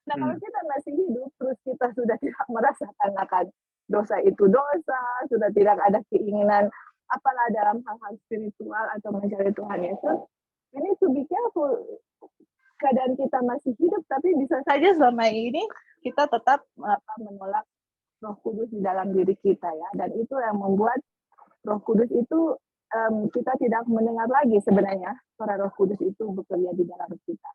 Nah, kalau kita masih hidup, terus kita sudah tidak merasakan akan dosa itu dosa, sudah tidak ada keinginan apalah dalam hal-hal spiritual atau mencari Tuhan Yesus, ini to be careful. Keadaan kita masih hidup, tapi bisa saja selama ini kita tetap menolak Roh Kudus di dalam diri kita ya, dan itu yang membuat Roh Kudus itu kita tidak mendengar lagi sebenarnya suara Roh Kudus itu bekerja di dalam kita.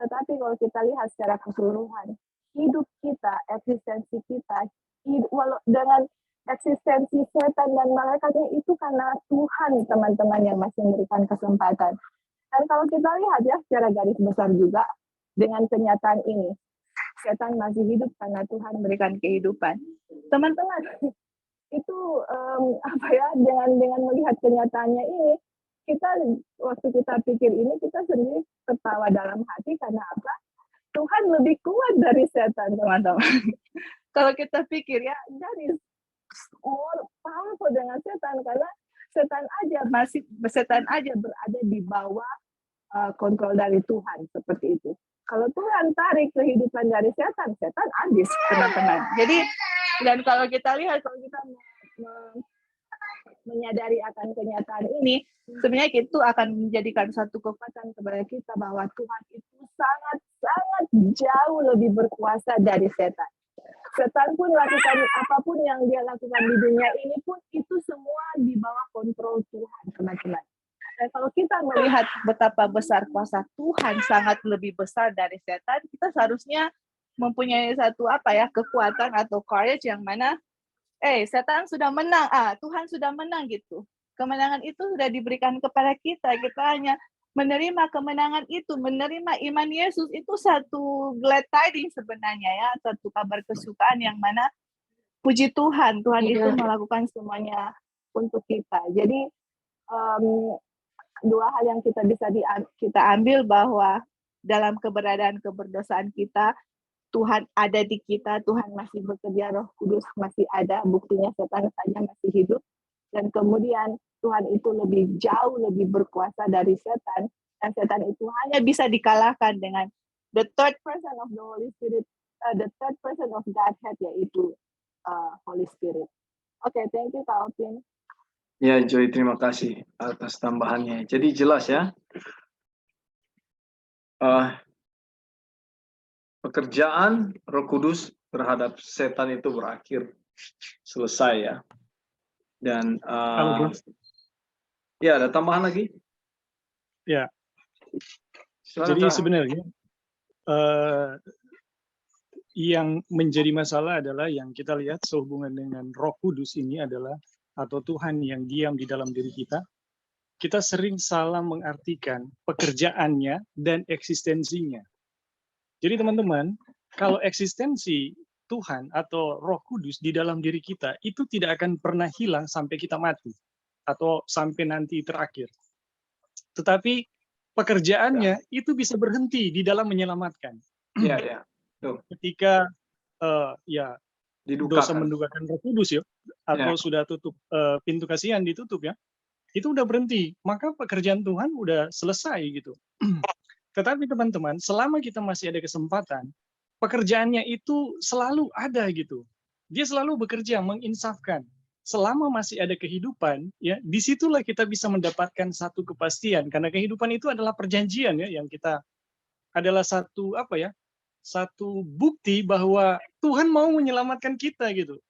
Tetapi kalau kita lihat secara keseluruhan, hidup kita, eksistensi kita, dengan eksistensi setan dan malaikatnya itu karena Tuhan, teman-teman, yang masih memberikan kesempatan. Dan kalau kita lihat ya secara garis besar juga dengan kenyataan ini, setan masih hidup karena Tuhan memberikan kehidupan. Teman-teman, itu dengan melihat kenyataannya ini, waktu kita pikir ini, kita sendiri tertawa dalam hati karena apa? Tuhan lebih kuat dari setan, teman-teman. Kalau kita pikir ya, that is more powerful dengan setan, karena setan aja berada di bawah kontrol dari Tuhan, seperti itu. Kalau Tuhan tarik kehidupan dari setan habis, teman-teman. Jadi, dan kalau kita lihat, kalau kita menyadari akan kenyataan ini, sebenarnya itu akan menjadikan satu kekuatan kepada kita bahwa Tuhan itu sangat-sangat jauh lebih berkuasa dari setan. Setan pun lakukan apapun yang dia lakukan di dunia ini pun itu semua di bawah kontrol Tuhan, teman-teman. Dan kalau kita melihat betapa besar kuasa Tuhan sangat lebih besar dari setan, kita seharusnya mempunyai satu kekuatan atau courage yang mana setan sudah menang, Tuhan sudah menang gitu. Kemenangan itu sudah diberikan kepada kita. Kita hanya menerima kemenangan itu, menerima iman Yesus itu satu glad tidings sebenarnya ya, satu kabar kesukaan yang mana puji Tuhan itu melakukan semuanya untuk kita. Jadi dua hal yang kita bisa kita ambil bahwa dalam keberadaan keberdosaan kita, Tuhan ada di kita, Tuhan masih bekerja, Roh Kudus masih ada, buktinya setan saja masih hidup, dan kemudian Tuhan itu jauh lebih berkuasa dari setan, dan setan itu hanya bisa dikalahkan dengan the third person of the Holy Spirit, the third person of Godhead, yaitu Holy Spirit. Oke, thank you Kak Alvin. Ya, Joy, terima kasih atas tambahannya. Jadi jelas ya, pekerjaan Roh Kudus terhadap setan itu berakhir, selesai ya. Dan Halo, Bro. ya, ada tambahan lagi? Ya, Silakan, jadi Kak. sebenarnya yang menjadi masalah adalah yang kita lihat sehubungan dengan Roh Kudus ini adalah, atau Tuhan yang diam di dalam diri kita sering salah mengartikan pekerjaannya dan eksistensinya. Jadi teman-teman, kalau eksistensi Tuhan atau Roh Kudus di dalam diri kita itu tidak akan pernah hilang sampai kita mati atau sampai nanti terakhir. Tetapi pekerjaannya itu bisa berhenti di dalam menyelamatkan. Ya, ya. Tuh, Ketika ya dosa didukakan. mendukakan Roh Kudus ya, atau sudah tutup pintu kasihan ditutup ya, itu udah berhenti, maka pekerjaan Tuhan udah selesai gitu. Tetapi teman-teman, selama kita masih ada kesempatan, pekerjaannya itu selalu ada gitu. Dia selalu bekerja menginsafkan. Selama masih ada kehidupan, ya disitulah kita bisa mendapatkan satu kepastian, karena kehidupan itu adalah perjanjian ya, yang kita adalah satu apa ya, satu bukti bahwa Tuhan mau menyelamatkan kita gitu.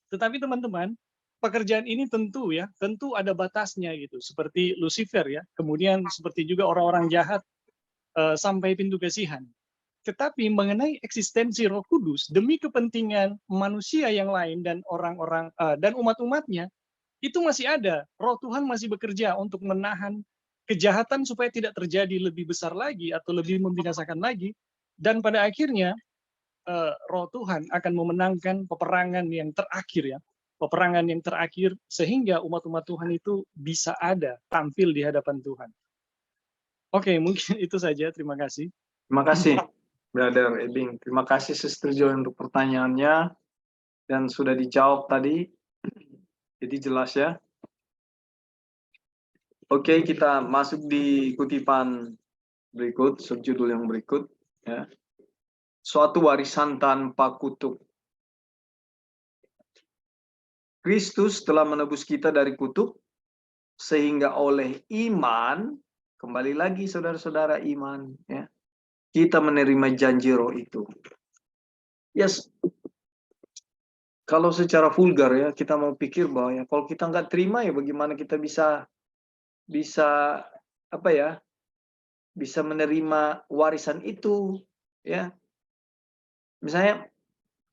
Tetapi teman-teman, pekerjaan ini tentu ada batasnya gitu, seperti Lucifer ya, kemudian seperti juga orang-orang jahat sampai pintu kasihan. Tetapi mengenai eksistensi Roh Kudus demi kepentingan manusia yang lain dan orang-orang dan umat-umatnya, itu masih ada. Roh Tuhan masih bekerja untuk menahan kejahatan supaya tidak terjadi lebih besar lagi atau lebih membinasakan lagi, dan pada akhirnya Roh Tuhan akan memenangkan peperangan yang terakhir ya. Peperangan yang terakhir sehingga umat-umat Tuhan itu bisa ada tampil di hadapan Tuhan. Oke, mungkin itu saja. Terima kasih. Terima kasih, Brother Ebing. Terima kasih, Sister Joy, untuk pertanyaannya. Dan sudah dijawab tadi. Jadi jelas ya. Oke, kita masuk di kutipan berikut, subjudul yang berikut. Ya. Suatu warisan tanpa kutuk. Kristus telah menebus kita dari kutuk, sehingga oleh iman, kembali lagi saudara-saudara, iman, ya, kita menerima janji Roh itu. Yes, kalau secara vulgar ya, kita mau pikir bahwa ya, kalau kita nggak terima ya bagaimana kita bisa apa ya, bisa menerima warisan itu, ya. Misalnya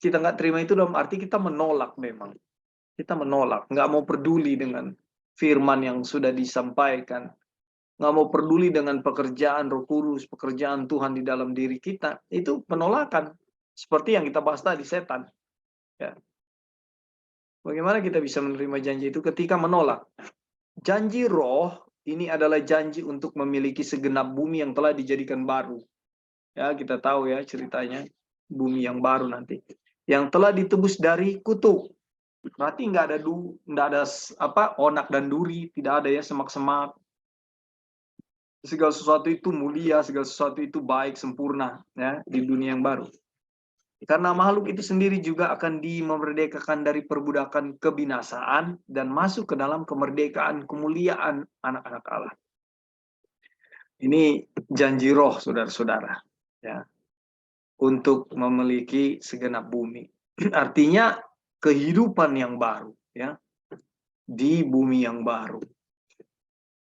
kita nggak terima itu dalam arti kita menolak memang. Kita menolak, nggak mau peduli dengan firman yang sudah disampaikan, nggak mau peduli dengan pekerjaan Roh Kudus, pekerjaan Tuhan di dalam diri kita, itu penolakan. Seperti yang kita bahas tadi, setan. Ya. Bagaimana kita bisa menerima janji itu ketika menolak? Janji Roh ini adalah janji untuk memiliki segenap bumi yang telah dijadikan baru. Ya, kita tahu ya ceritanya, bumi yang baru nanti, yang telah ditebus dari kutuk. Berarti nggak ada apa, onak dan duri, tidak ada ya semak-semak. Segala sesuatu itu mulia, segala sesuatu itu baik, sempurna ya di dunia yang baru. Karena makhluk itu sendiri juga akan dimerdekakan dari perbudakan kebinasaan dan masuk ke dalam kemerdekaan kemuliaan anak-anak Allah. Ini janji Roh, saudara-saudara, ya, untuk memiliki segenap bumi. Artinya kehidupan yang baru, ya, di bumi yang baru.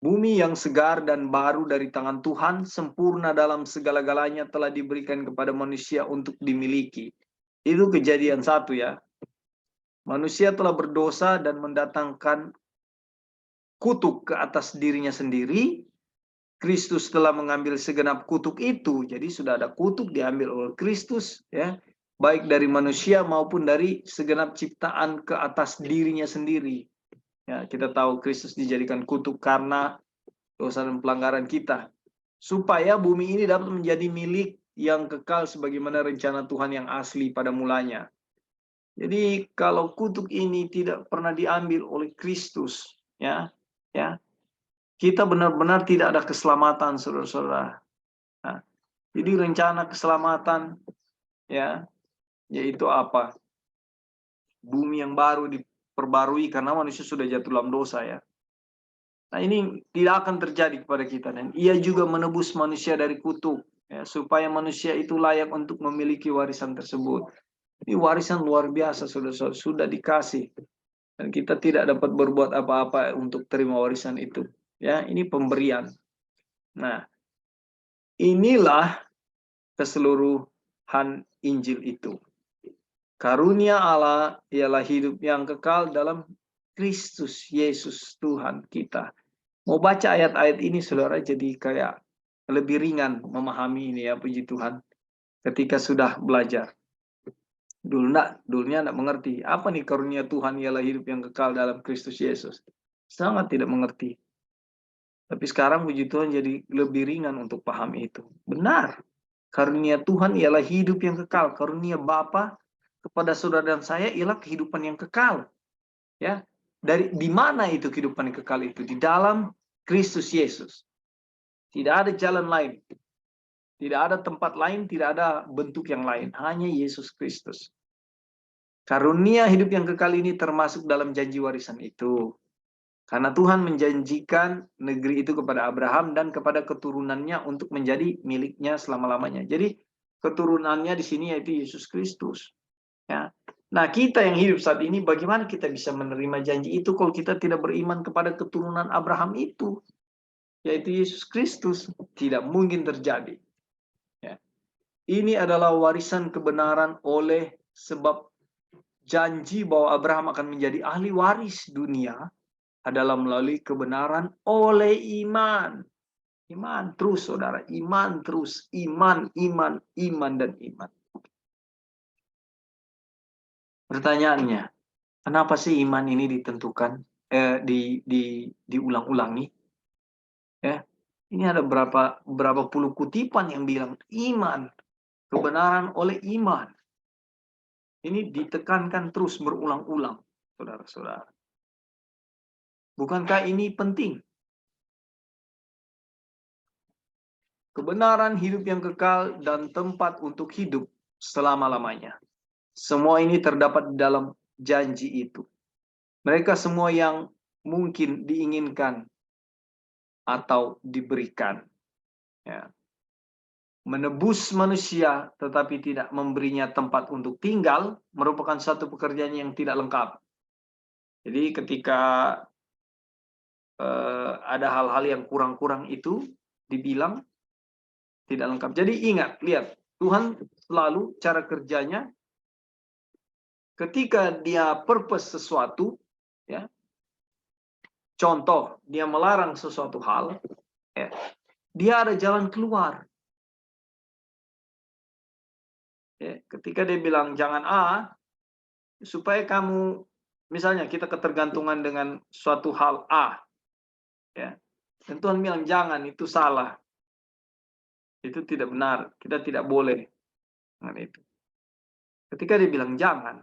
Bumi yang segar dan baru dari tangan Tuhan, sempurna dalam segala-galanya, telah diberikan kepada manusia untuk dimiliki. Itu Kejadian 1 ya. Manusia telah berdosa dan mendatangkan kutuk ke atas dirinya sendiri. Kristus telah mengambil segenap kutuk itu. Jadi sudah ada kutuk diambil oleh Kristus, ya, baik dari manusia maupun dari segenap ciptaan ke atas dirinya sendiri. Ya, kita tahu Kristus dijadikan kutuk karena dosa dan pelanggaran kita, supaya bumi ini dapat menjadi milik yang kekal sebagaimana rencana Tuhan yang asli pada mulanya. Jadi kalau kutuk ini tidak pernah diambil oleh Kristus, ya, kita benar-benar tidak ada keselamatan, saudara-saudara. Nah, jadi rencana keselamatan, ya, yaitu apa? bumi yang baru diperbarui karena manusia sudah jatuh dalam dosa ya. Nah ini tidak akan terjadi kepada kita, dan ia juga menebus manusia dari kutuk ya, supaya manusia itu layak untuk memiliki warisan tersebut. Ini warisan luar biasa sudah dikasih, dan kita tidak dapat berbuat apa-apa untuk terima warisan itu ya. Ini pemberian. Nah inilah keseluruhan Injil itu. Karunia Allah ialah hidup yang kekal dalam Kristus Yesus Tuhan kita. Mau baca ayat-ayat ini saudara, jadi kayak lebih ringan memahami ini ya, puji Tuhan. Ketika sudah belajar. Dulunya enggak mengerti. Apa nih karunia Tuhan ialah hidup yang kekal dalam Kristus Yesus. Sangat tidak mengerti. Tapi sekarang puji Tuhan jadi lebih ringan untuk pahami itu. Benar. Karunia Tuhan ialah hidup yang kekal. Karunia Bapa kepada saudara dan saya ialah kehidupan yang kekal. Ya. Di mana itu kehidupan yang kekal itu? Di dalam Kristus Yesus. Tidak ada jalan lain. Tidak ada tempat lain, tidak ada bentuk yang lain. Hanya Yesus Kristus. Karunia hidup yang kekal ini termasuk dalam janji warisan itu. Karena Tuhan menjanjikan negeri itu kepada Abraham dan kepada keturunannya untuk menjadi miliknya selama-lamanya. Jadi keturunannya di sini yaitu Yesus Kristus. Ya. Nah kita yang hidup saat ini, bagaimana kita bisa menerima janji itu kalau kita tidak beriman kepada keturunan Abraham itu? Yaitu Yesus Kristus. Tidak mungkin terjadi. Ya. Ini adalah warisan kebenaran oleh sebab janji bahwa Abraham akan menjadi ahli waris dunia adalah melalui kebenaran oleh iman. Iman terus saudara, iman terus, iman, dan iman. Pertanyaannya, kenapa sih iman ini ditentukan, diulang-ulangi? Ya, ini ada berapa puluh kutipan yang bilang iman, kebenaran oleh iman. Ini ditekankan terus berulang-ulang, saudara-saudara. Bukankah ini penting? Kebenaran hidup yang kekal dan tempat untuk hidup selama-lamanya. Semua ini terdapat di dalam janji itu. Mereka semua yang mungkin diinginkan atau diberikan. Ya. Menebus manusia tetapi tidak memberinya tempat untuk tinggal merupakan satu pekerjaan yang tidak lengkap. Jadi ketika ada hal-hal yang kurang-kurang itu dibilang tidak lengkap. Jadi ingat, lihat, Tuhan selalu cara kerjanya ketika dia purpose sesuatu, ya. Contoh, dia melarang sesuatu hal, ya, dia ada jalan keluar. Ya, ketika dia bilang jangan A, supaya kamu, misalnya kita ketergantungan dengan suatu hal A, ya, dan Tuhan bilang jangan, itu salah, itu tidak benar, kita tidak boleh dengan itu. Ketika dia bilang jangan,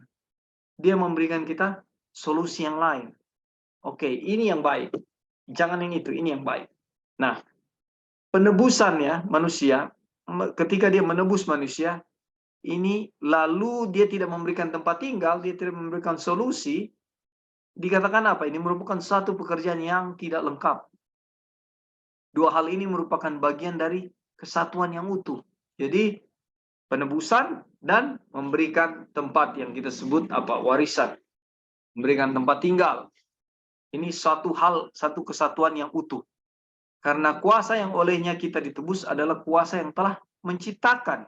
dia memberikan kita solusi yang lain. Oke, ini yang baik, jangan yang itu, ini yang baik. Nah, penebusan ya manusia, ketika dia menebus manusia, ini lalu dia tidak memberikan tempat tinggal, dia tidak memberikan solusi, dikatakan apa? Ini merupakan satu pekerjaan yang tidak lengkap. Dua hal ini merupakan bagian dari kesatuan yang utuh. Jadi penebusan dan memberikan tempat yang kita sebut apa? Warisan. Memberikan tempat tinggal. Ini satu hal, satu kesatuan yang utuh. Karena kuasa yang olehnya kita ditebus adalah kuasa yang telah menciptakan.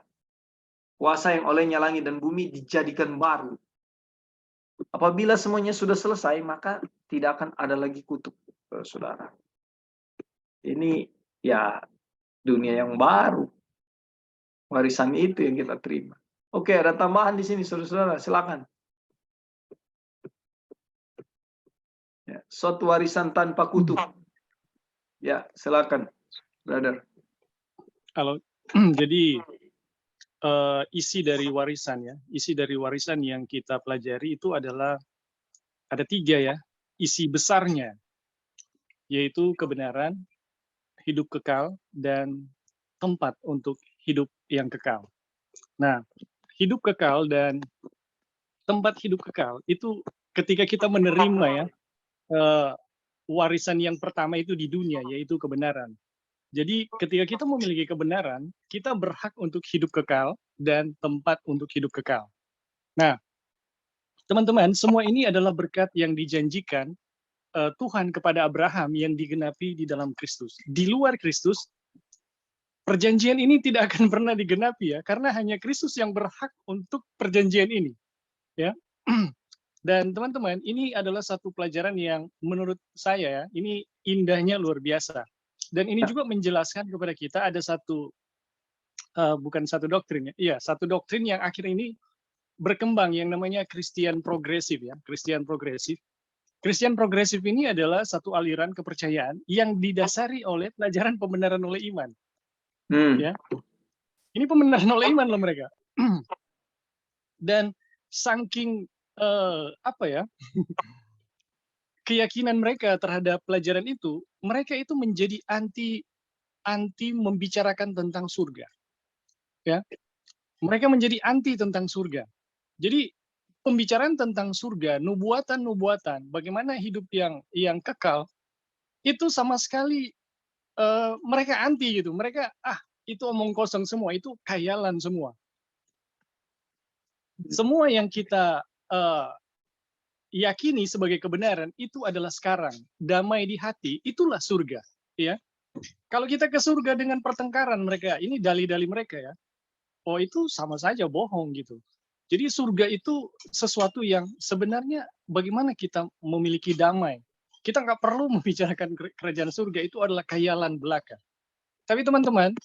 Kuasa yang olehnya langit dan bumi dijadikan baru. Apabila semuanya sudah selesai, maka tidak akan ada lagi kutuk, saudara. Ini ya dunia yang baru. Warisan itu yang kita terima. Oke, ada tambahan di sini, saudara-saudara. Silakan. Ya, suatu warisan tanpa kutuk. Ya, silakan, brother. Kalau jadi isi dari warisan ya, isi dari warisan yang kita pelajari itu adalah ada 3 ya, isi besarnya, yaitu kebenaran, hidup kekal, dan tempat untuk hidup yang kekal. Nah, hidup kekal dan tempat hidup kekal itu ketika kita menerima ya warisan yang pertama itu di dunia, yaitu kebenaran. Jadi ketika kita memiliki kebenaran, kita berhak untuk hidup kekal dan tempat untuk hidup kekal. Nah, teman-teman, semua ini adalah berkat yang dijanjikan Tuhan kepada Abraham yang digenapi di dalam Kristus. Di luar Kristus, perjanjian ini tidak akan pernah digenapi ya, karena hanya Kristus yang berhak untuk perjanjian ini. Ya. Dan teman-teman, ini adalah satu pelajaran yang menurut saya ya, ini indahnya luar biasa. Dan ini juga menjelaskan kepada kita ada satu, bukan satu doktrin ya, iya satu doktrin yang akhir ini berkembang yang namanya Kristen progresif ya, Kristen progresif. Kristen progresif ini adalah satu aliran kepercayaan yang didasari oleh pelajaran pembenaran oleh iman. Ya, ini pembenaran oleh iman loh mereka. Dan saking apa ya keyakinan mereka terhadap pelajaran itu, mereka itu menjadi anti membicarakan tentang surga. Ya, mereka menjadi anti tentang surga. Jadi pembicaraan tentang surga, nubuatan-nubuatan, bagaimana hidup yang kekal, itu sama sekali mereka anti gitu. Mereka itu omong kosong semua, itu khayalan semua. Semua yang kita yakini sebagai kebenaran itu adalah sekarang. Damai di hati, itulah surga. Ya. Kalau kita ke surga dengan pertengkaran mereka, ini dalih-dalih mereka ya. Oh itu sama saja bohong gitu. Jadi surga itu sesuatu yang sebenarnya bagaimana kita memiliki damai. Kita nggak perlu membicarakan kerajaan surga, itu adalah khayalan belaka. Tapi teman-teman,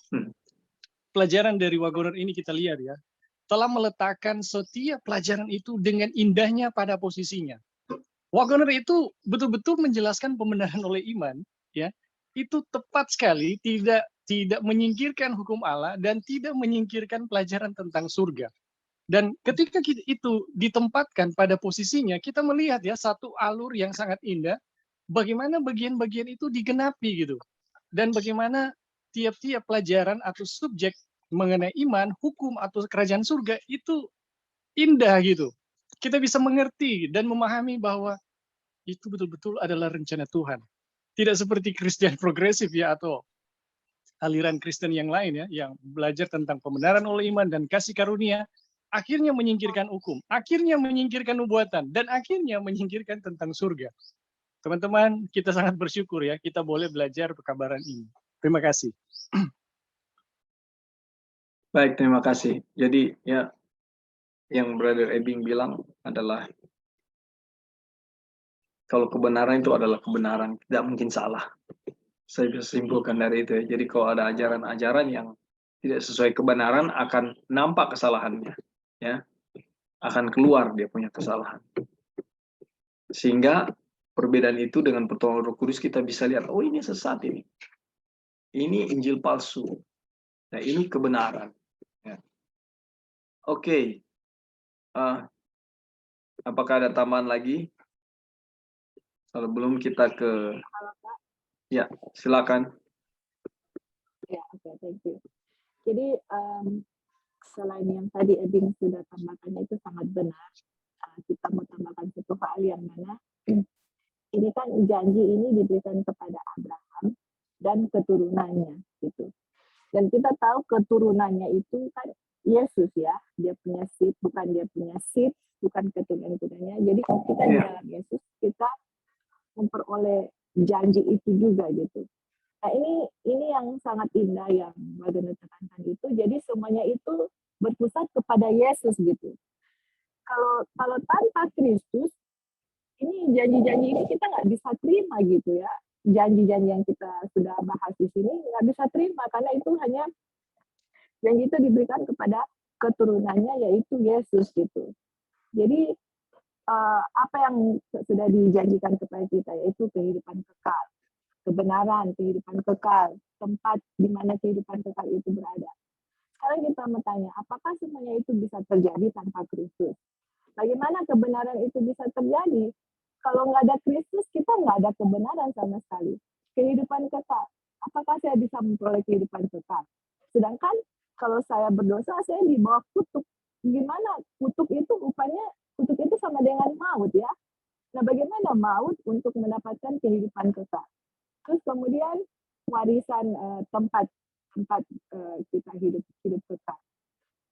pelajaran dari Wagoner ini kita lihat ya, telah meletakkan setiap pelajaran itu dengan indahnya pada posisinya. Wagoner itu betul-betul menjelaskan pembenaran oleh iman, ya, itu tepat sekali, tidak menyingkirkan hukum Allah dan tidak menyingkirkan pelajaran tentang surga. Dan ketika itu ditempatkan pada posisinya, kita melihat ya satu alur yang sangat indah, bagaimana bagian-bagian itu digenapi gitu, dan bagaimana tiap-tiap pelajaran atau subjek mengenai iman, hukum atau kerajaan surga itu indah gitu. Kita bisa mengerti dan memahami bahwa itu betul-betul adalah rencana Tuhan. Tidak seperti Kristen progresif ya atau aliran Kristen yang lain ya, yang belajar tentang pembenaran oleh iman dan kasih karunia, akhirnya menyingkirkan hukum, akhirnya menyingkirkan nubuatan, dan akhirnya menyingkirkan tentang surga. Teman-teman, kita sangat bersyukur ya, kita boleh belajar pekabaran ini. Terima kasih. Baik, terima kasih. Jadi ya, yang Brother Ebing bilang adalah kalau kebenaran itu adalah kebenaran, tidak mungkin salah. Saya bisa simpulkan dari itu ya. Jadi kalau ada ajaran-ajaran yang tidak sesuai kebenaran, akan nampak kesalahannya, ya, akan keluar dia punya kesalahan. Sehingga perbedaan itu dengan pertolongan Roh Kudus kita bisa lihat, oh ini sesat ini Injil palsu, nah ini kebenaran. Ya. Oke. Apakah ada tambahan lagi? Sebelum kita ke, ya silakan. Ya, oke, thank you. Jadi selain yang tadi Ebing sudah tambahkan itu sangat benar. Kita mau tambahkan satu hal yang mana ini kan janji ini diberikan kepada Abraham dan keturunannya gitu. Dan kita tahu keturunannya itu kan Yesus ya, dia punya seed, bukan dia punya seed, bukan keturunan-keturunannya. Jadi kalau kita di dalam Yesus, kita memperoleh janji itu juga gitu. Nah ini yang sangat indah yang Bapak tekankan itu. Jadi semuanya itu berpusat kepada Yesus gitu. Kalau tanpa Kristus, ini janji-janji ini kita nggak bisa terima gitu ya. Janji-janji yang kita sudah bahas di sini nggak bisa terima karena itu hanya janji itu diberikan kepada keturunannya yaitu Yesus gitu. Jadi apa yang sudah dijanjikan kepada kita yaitu kehidupan kekal, kebenaran, kehidupan kekal, tempat di mana kehidupan kekal itu berada. Sekarang kita bertanya, apakah semuanya itu bisa terjadi tanpa Kristus? Bagaimana kebenaran itu bisa terjadi? Kalau nggak ada Kristus, kita nggak ada kebenaran sama sekali. Kehidupan kekal, apakah saya bisa memperoleh kehidupan kekal? Sedangkan kalau saya berdosa, saya di bawah kutuk gimana kutuk itu sama dengan maut ya. Nah, bagaimana maut untuk mendapatkan kehidupan kekal? Terus kemudian warisan tempat kita hidup kekal.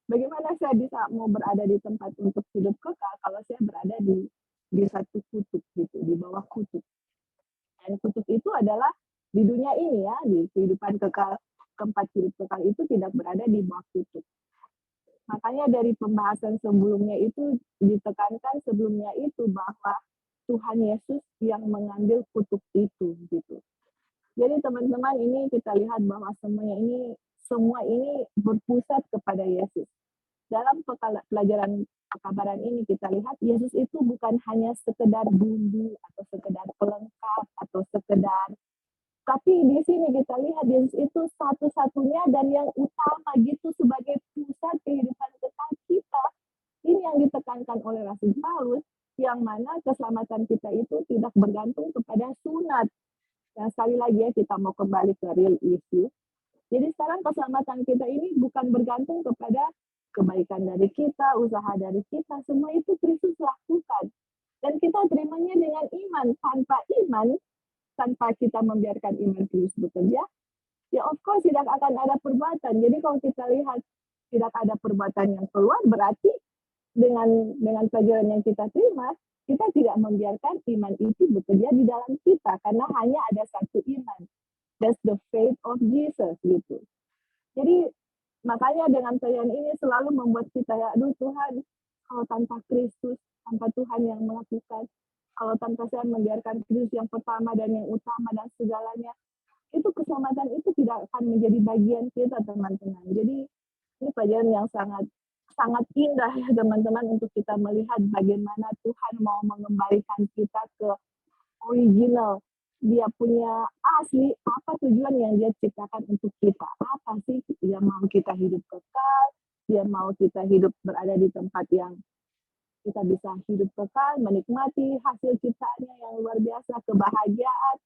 Bagaimana saya bisa mau berada di tempat untuk hidup kekal kalau saya berada di satu kutub gitu, di bawah kutub. Dan kutub itu adalah di dunia ini ya, di kehidupan kekal, tempat hidup kekal itu tidak berada di bawah kutub. Makanya dari pembahasan sebelumnya itu ditekankan sebelumnya itu bahwa Tuhan Yesus yang mengambil kutub itu gitu. Jadi teman-teman ini kita lihat bahwa semua ini berpusat kepada Yesus. Dalam pelajaran pekabaran ini kita lihat Yesus itu bukan hanya sekedar bumbu atau sekedar pelengkap atau sekedar, tapi di sini kita lihat Yesus itu satu-satunya dan yang utama gitu sebagai pusat kehidupan kekal kita. Ini yang ditekankan oleh Rasul Paulus, yang mana keselamatan kita itu tidak bergantung kepada sunat. Nah, sekali lagi ya, kita mau kembali ke real issue. Jadi sekarang keselamatan kita ini bukan bergantung kepada kebaikan dari kita, usaha dari kita, semua itu Kristus lakukan. Dan kita terimanya dengan iman. Tanpa kita membiarkan iman Kristus bekerja, ya of course tidak akan ada perbuatan. Jadi kalau kita lihat tidak ada perbuatan yang keluar, berarti dengan pelajaran yang kita terima, kita tidak membiarkan iman itu bekerja di dalam kita, karena hanya ada satu iman. That's the faith of Jesus gitu. Jadi makanya dengan pelajaran ini selalu membuat kita ya, aduh Tuhan, kalau tanpa Kristus, tanpa Tuhan yang melakukan, kalau tanpa saya membiarkan Kristus yang pertama dan yang utama dan segalanya, itu keselamatan itu tidak akan menjadi bagian kita teman-teman. Jadi ini pelajaran yang sangat indah ya teman-teman untuk kita melihat bagaimana Tuhan mau mengembalikan kita ke original. Dia punya asli, apa tujuan yang dia ciptakan untuk kita. Apa sih dia mau kita hidup kekal, dia mau kita hidup berada di tempat yang kita bisa hidup kekal, menikmati hasil ciptaannya yang luar biasa, kebahagiaan.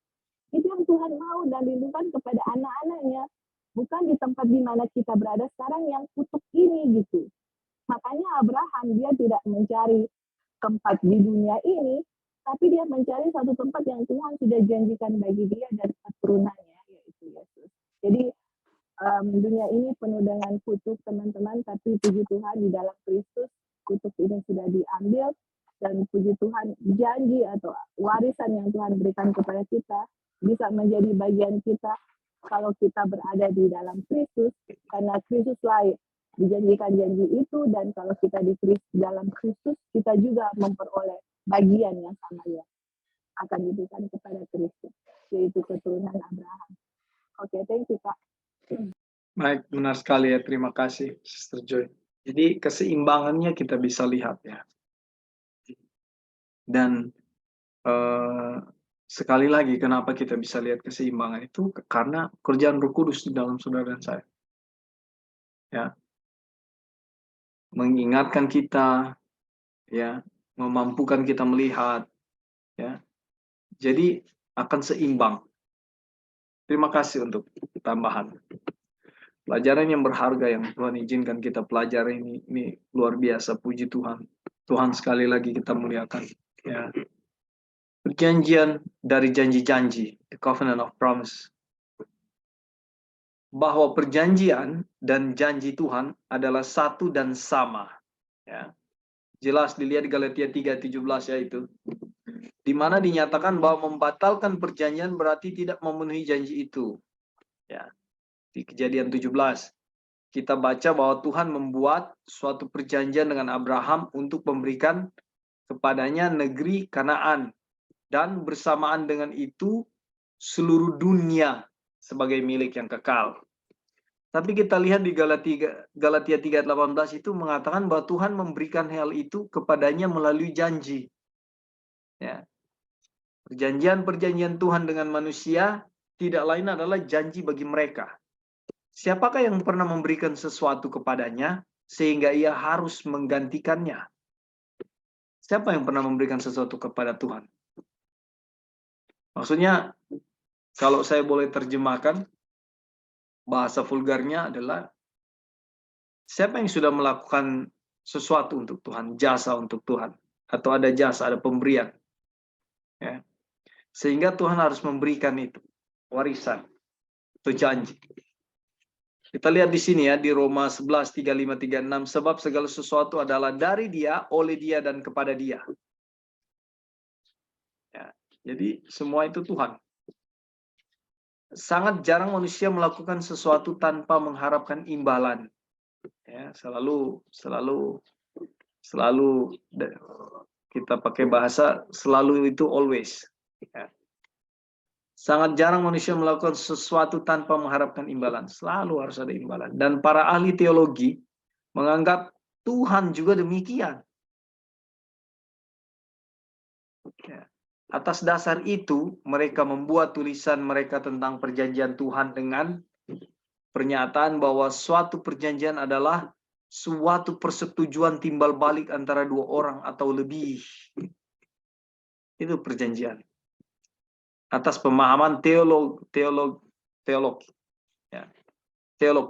Itu yang Tuhan mau dan rindukan kepada anak-anaknya. Bukan di tempat di mana kita berada sekarang yang kutuk ini gitu. Makanya Abraham dia tidak mencari tempat di dunia ini, tapi dia mencari satu tempat yang Tuhan sudah janjikan bagi dia dan keturunannya, yaitu Yesus. Jadi dunia ini penuh dengan kutuk teman-teman, tapi puji Tuhan di dalam Kristus kutuk ini sudah diambil, dan puji Tuhan janji atau warisan yang Tuhan berikan kepada kita bisa menjadi bagian kita kalau kita berada di dalam Kristus, karena Kristus lain dijanjikan janji itu, dan kalau kita di dalam Kristus, kita juga memperoleh bagian yang sama ya akan diberikan kepada Kristus, yaitu keturunan Abraham. Oke, thank you Pak. Baik, benar sekali ya, terima kasih Sister Joy. Jadi keseimbangannya kita bisa lihat ya. Dan sekali lagi kenapa kita bisa lihat keseimbangan itu, karena kerjaan Roh Kudus di dalam saudara dan saya. Ya. Mengingatkan kita, ya, memampukan kita melihat, ya. Jadi akan seimbang. Terima kasih untuk tambahan. Pelajaran yang berharga yang Tuhan izinkan kita pelajari ini luar biasa, puji Tuhan. Tuhan sekali lagi kita muliakan. Ya. Perjanjian dari janji-janji, the covenant of promise. Bahwa perjanjian dan janji Tuhan adalah satu dan sama. Ya. Jelas dilihat di Galatia 3:17 ya itu. Di mana dinyatakan bahwa membatalkan perjanjian berarti tidak memenuhi janji itu. Ya. Di Kejadian 17 kita baca bahwa Tuhan membuat suatu perjanjian dengan Abraham untuk memberikan kepadanya negeri Kanaan, dan bersamaan dengan itu seluruh dunia sebagai milik yang kekal. Tapi kita lihat di Galatia 3:18 itu mengatakan bahwa Tuhan memberikan hal itu kepadanya melalui janji. Ya. Perjanjian Tuhan dengan manusia tidak lain adalah janji bagi mereka. Siapakah yang pernah memberikan sesuatu kepadanya sehingga ia harus menggantikannya? Siapa yang pernah memberikan sesuatu kepada Tuhan? Maksudnya, kalau saya boleh terjemahkan, bahasa vulgarnya adalah siapa yang sudah melakukan sesuatu untuk Tuhan, jasa untuk Tuhan, atau ada jasa, ada pemberian. Ya. Sehingga Tuhan harus memberikan itu, warisan, itu janji. Kita lihat di sini ya, di Roma 11, 35, 36, sebab segala sesuatu adalah dari Dia, oleh Dia, dan kepada Dia. Ya. Jadi semua itu Tuhan. Sangat jarang manusia melakukan sesuatu tanpa mengharapkan imbalan. Ya, selalu kita pakai bahasa selalu itu always. Ya. Sangat jarang manusia melakukan sesuatu tanpa mengharapkan imbalan. Selalu harus ada imbalan. Dan para ahli teologi menganggap Tuhan juga demikian. Ya. Atas dasar itu, mereka membuat tulisan mereka tentang perjanjian Tuhan dengan pernyataan bahwa suatu perjanjian adalah suatu persetujuan timbal balik antara dua orang atau lebih. Itu perjanjian. Atas pemahaman teolog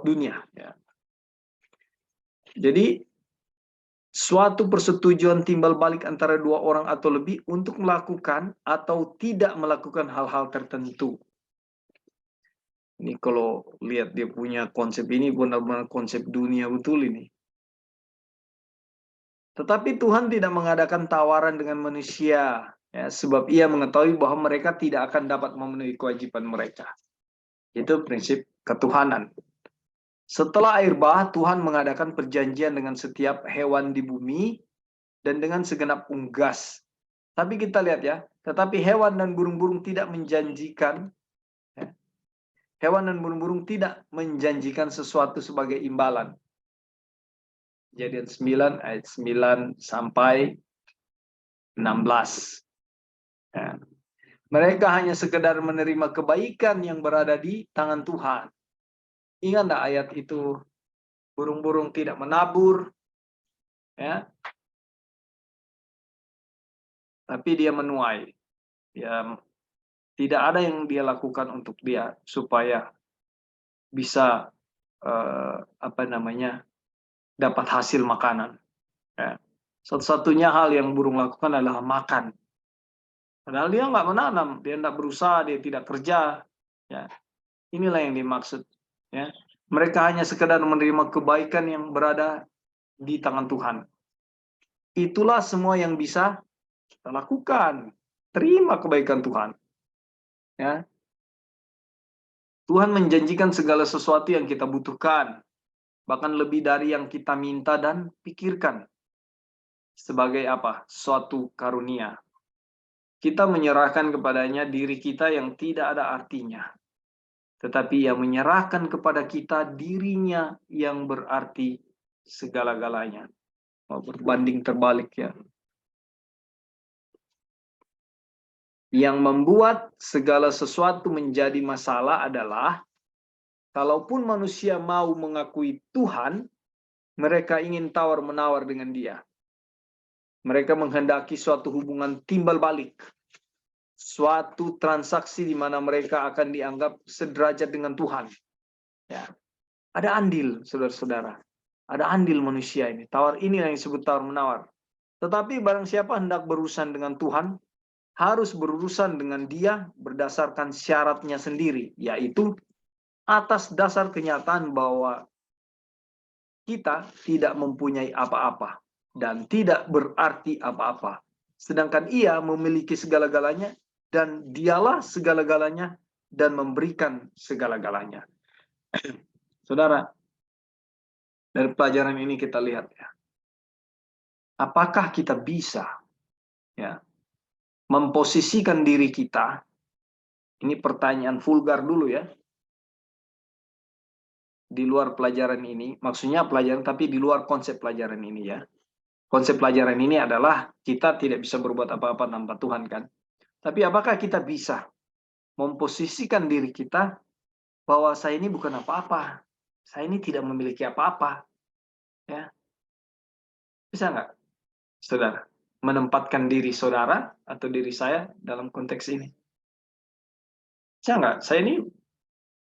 dunia. Ya. Jadi, suatu persetujuan timbal balik antara dua orang atau lebih untuk melakukan atau tidak melakukan hal-hal tertentu. Ini kalau lihat dia punya konsep ini benar-benar konsep dunia betul ini. Tetapi Tuhan tidak mengadakan tawaran dengan manusia, ya, sebab Ia mengetahui bahwa mereka tidak akan dapat memenuhi kewajiban mereka. Itu prinsip ketuhanan. Setelah air bah, Tuhan mengadakan perjanjian dengan setiap hewan di bumi dan dengan segenap unggas. Tapi kita lihat ya, tetapi hewan dan burung-burung tidak menjanjikan, ya, hewan dan burung-burung tidak menjanjikan sesuatu sebagai imbalan. Kejadian 9 ayat 9 sampai 16. Ya. Mereka hanya sekedar menerima kebaikan yang berada di tangan Tuhan. Ingat enggak ayat itu? Burung-burung tidak menabur, ya, tapi dia menuai. Ya, tidak ada yang dia lakukan untuk dia supaya bisa dapat hasil makanan. Ya. Satu-satunya hal yang burung lakukan adalah makan. Padahal dia nggak menanam, dia nggak berusaha, dia tidak kerja. Ya. Inilah yang dimaksud. Ya. Mereka hanya sekedar menerima kebaikan yang berada di tangan Tuhan. Itulah semua yang bisa kita lakukan. Terima kebaikan Tuhan. Ya. Tuhan menjanjikan segala sesuatu yang kita butuhkan. Bahkan lebih dari yang kita minta dan pikirkan. Sebagai apa? Suatu karunia. Kita menyerahkan kepadanya diri kita yang tidak ada artinya. Tetapi Ia menyerahkan kepada kita dirinya yang berarti segala-galanya. Berbanding terbalik ya. Yang membuat segala sesuatu menjadi masalah adalah kalaupun manusia mau mengakui Tuhan, mereka ingin tawar-menawar dengan Dia. Mereka menghendaki suatu hubungan timbal balik. Suatu transaksi di mana mereka akan dianggap sederajat dengan Tuhan. Ya. Ada andil, saudara-saudara. Ada andil manusia ini. Tawar ini yang disebut tawar-menawar. Tetapi barang siapa hendak berurusan dengan Tuhan, harus berurusan dengan Dia berdasarkan syaratnya sendiri, yaitu atas dasar kenyataan bahwa kita tidak mempunyai apa-apa dan tidak berarti apa-apa. Sedangkan Ia memiliki segala-galanya dan Dialah segala-galanya dan memberikan segala-galanya. Saudara, dari pelajaran ini kita lihat ya. Apakah kita bisa ya memposisikan diri kita? Ini pertanyaan vulgar dulu ya. Di luar pelajaran ini, maksudnya pelajaran tapi di luar konsep pelajaran ini ya. Konsep pelajaran ini adalah kita tidak bisa berbuat apa-apa tanpa Tuhan kan. Tapi apakah kita bisa memposisikan diri kita bahwa saya ini bukan apa-apa. Saya ini tidak memiliki apa-apa. Ya. Bisa nggak, saudara? Menempatkan diri saudara atau diri saya dalam konteks ini. Bisa nggak? Saya ini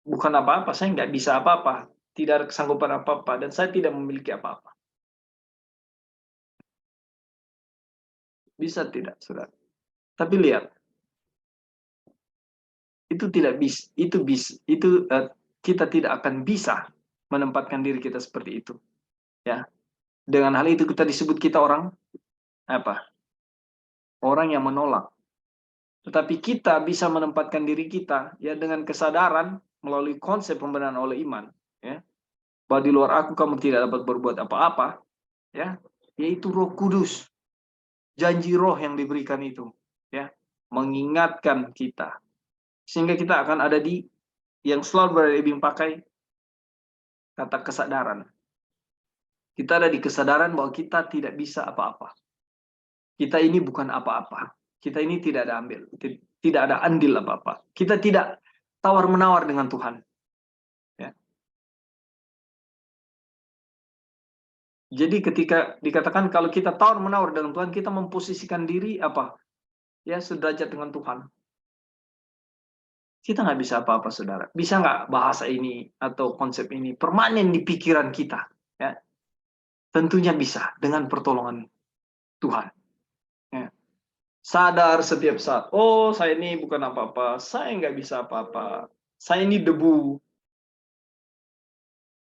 bukan apa-apa. Saya nggak bisa apa-apa. Tidak ada kesanggupan apa-apa. Dan saya tidak memiliki apa-apa. Bisa tidak, saudara? Tapi lihat, itu tidak bisa, kita tidak akan bisa menempatkan diri kita seperti itu. Ya, dengan hal itu kita disebut kita orang apa? Orang yang menolak. Tetapi kita bisa menempatkan diri kita ya dengan kesadaran melalui konsep pembenaran oleh iman, ya. Bahwa di luar aku kamu tidak dapat berbuat apa-apa, ya. Yaitu Roh Kudus. Janji roh yang diberikan itu, ya, mengingatkan kita. Sehingga kita akan ada di yang selalu berada Ibing pakai kata kesadaran. Kita ada di kesadaran bahwa kita tidak bisa apa-apa. Kita ini bukan apa-apa. Kita ini tidak ada tidak ada andil apa-apa. Kita tidak tawar-menawar dengan Tuhan. Ya. Jadi ketika dikatakan kalau kita tawar-menawar dengan Tuhan, kita memposisikan diri apa? Ya, sederajat dengan Tuhan. Kita nggak bisa apa-apa, saudara. Bisa nggak bahasa ini atau konsep ini permanen di pikiran kita? Ya. Tentunya bisa dengan pertolongan Tuhan. Ya. Sadar setiap saat, oh saya ini bukan apa-apa, saya nggak bisa apa-apa, saya ini debu.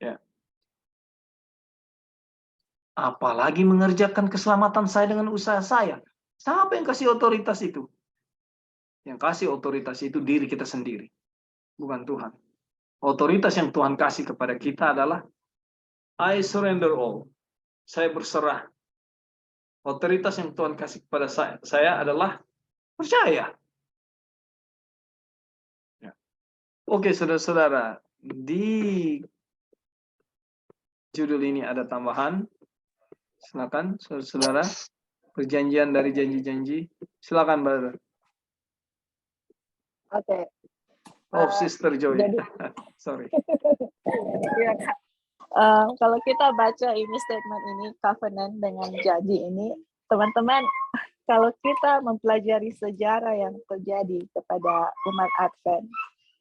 Ya. Apalagi mengerjakan keselamatan saya dengan usaha saya. Siapa yang kasih otoritas itu? Yang kasih otoritas itu diri kita sendiri, bukan Tuhan. Otoritas yang Tuhan kasih kepada kita adalah I surrender all. Saya berserah. Otoritas yang Tuhan kasih kepada saya adalah percaya. Ya. Oke, saudara-saudara, di judul ini ada tambahan. Silakan, saudara-saudara. Perjanjian dari janji-janji. Silakan, brother. Oke. Oh, Sister Joy. Jadi, sorry. ya, Kak. Kalau kita baca ini statement ini, covenant dengan janji ini, teman-teman, kalau kita mempelajari sejarah yang terjadi kepada umat Advent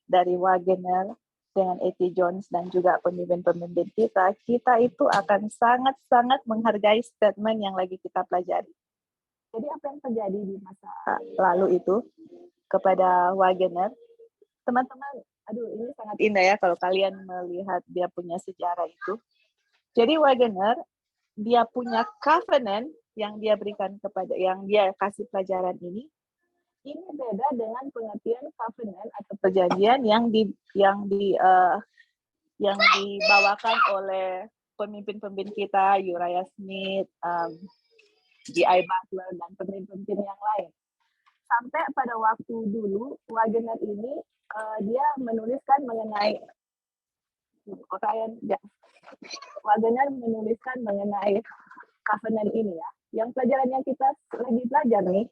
dari Wagner dengan A.T. Jones dan juga pemimpin-pemimpin kita itu akan sangat-sangat menghargai statement yang lagi kita pelajari. Jadi apa yang terjadi di masa lalu itu kepada Wagner, teman-teman, aduh ini sangat indah ya kalau kalian melihat dia punya sejarah itu. Jadi Wagner, dia punya covenant yang dia berikan kepada, yang dia kasih pelajaran ini beda dengan pengertian covenant atau perjanjian yang dibawakan oleh pemimpin-pemimpin kita, Uriah Smith, G.I. Butler, dan pemimpin-pemimpin yang lain. Sampai pada waktu dulu, Wagner ini dia menuliskan mengenai Wagner menuliskan mengenai covenant ini ya. Yang pelajaran yang kita lagi belajar nih,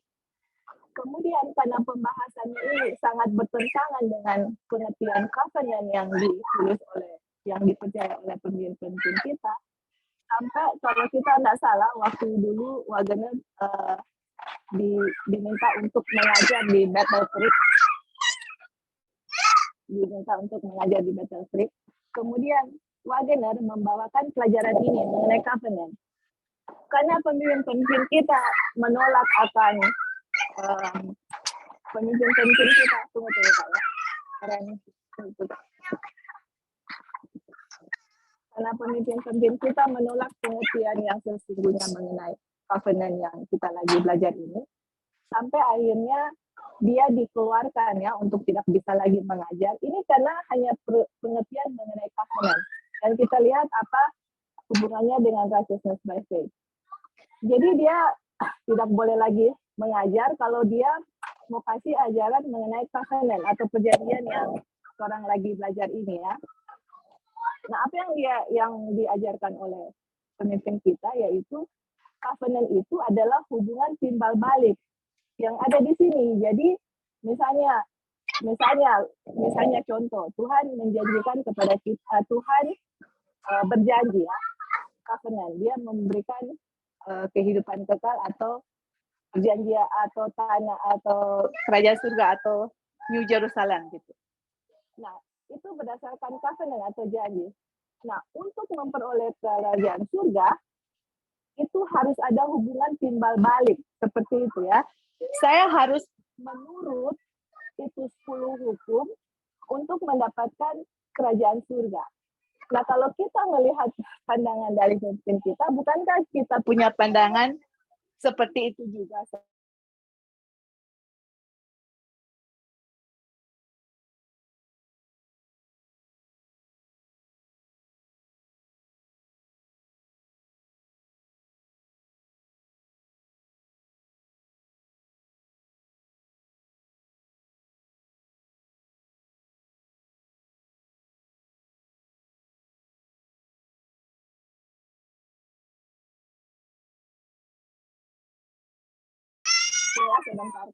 kemudian karena pembahasannya ini sangat bertentangan dengan pengertian covenant yang ditulis yang dipercaya oleh pemimpin kita, sampai kalau kita tidak salah waktu dulu Wagner diminta untuk mengajar di Battle Creek, kemudian Wagner membawakan pelajaran ini mengenai covenant. Karena pemimpin-pemimpin kita menolak akan pemimpin-pemimpin kita, tunggu Pak ya. Karena pemimpin-pemimpin kita menolak pengertian yang sesungguhnya mengenai covenant yang kita lagi belajar ini, sampai akhirnya dia dikeluarkan ya untuk tidak bisa lagi mengajar. Ini karena hanya pengertian mengenai covenant. Dan kita lihat apa hubungannya dengan righteousness by faith. Jadi dia tidak boleh lagi mengajar kalau dia mau kasih ajaran mengenai covenant atau perjanjian yang orang lagi belajar ini ya. Nah, apa yang diajarkan oleh pemimpin kita yaitu covenant itu adalah hubungan timbal balik yang ada di sini. Jadi misalnya contoh, Tuhan menjanjikan kepada kita, Tuhan berjanji ya, covenant, dia memberikan kehidupan kekal atau perjanjian atau tanah atau kerajaan surga atau New Jerusalem gitu. Nah, itu berdasarkan covenant atau janji. Nah, untuk memperoleh kerajaan surga itu harus ada hubungan timbal balik seperti itu ya. Saya harus menurut itu 10 hukum untuk mendapatkan kerajaan surga. Nah, kalau kita melihat pandangan dari pemimpin kita, bukankah kita punya pandangan seperti itu juga? Ya, sebentar.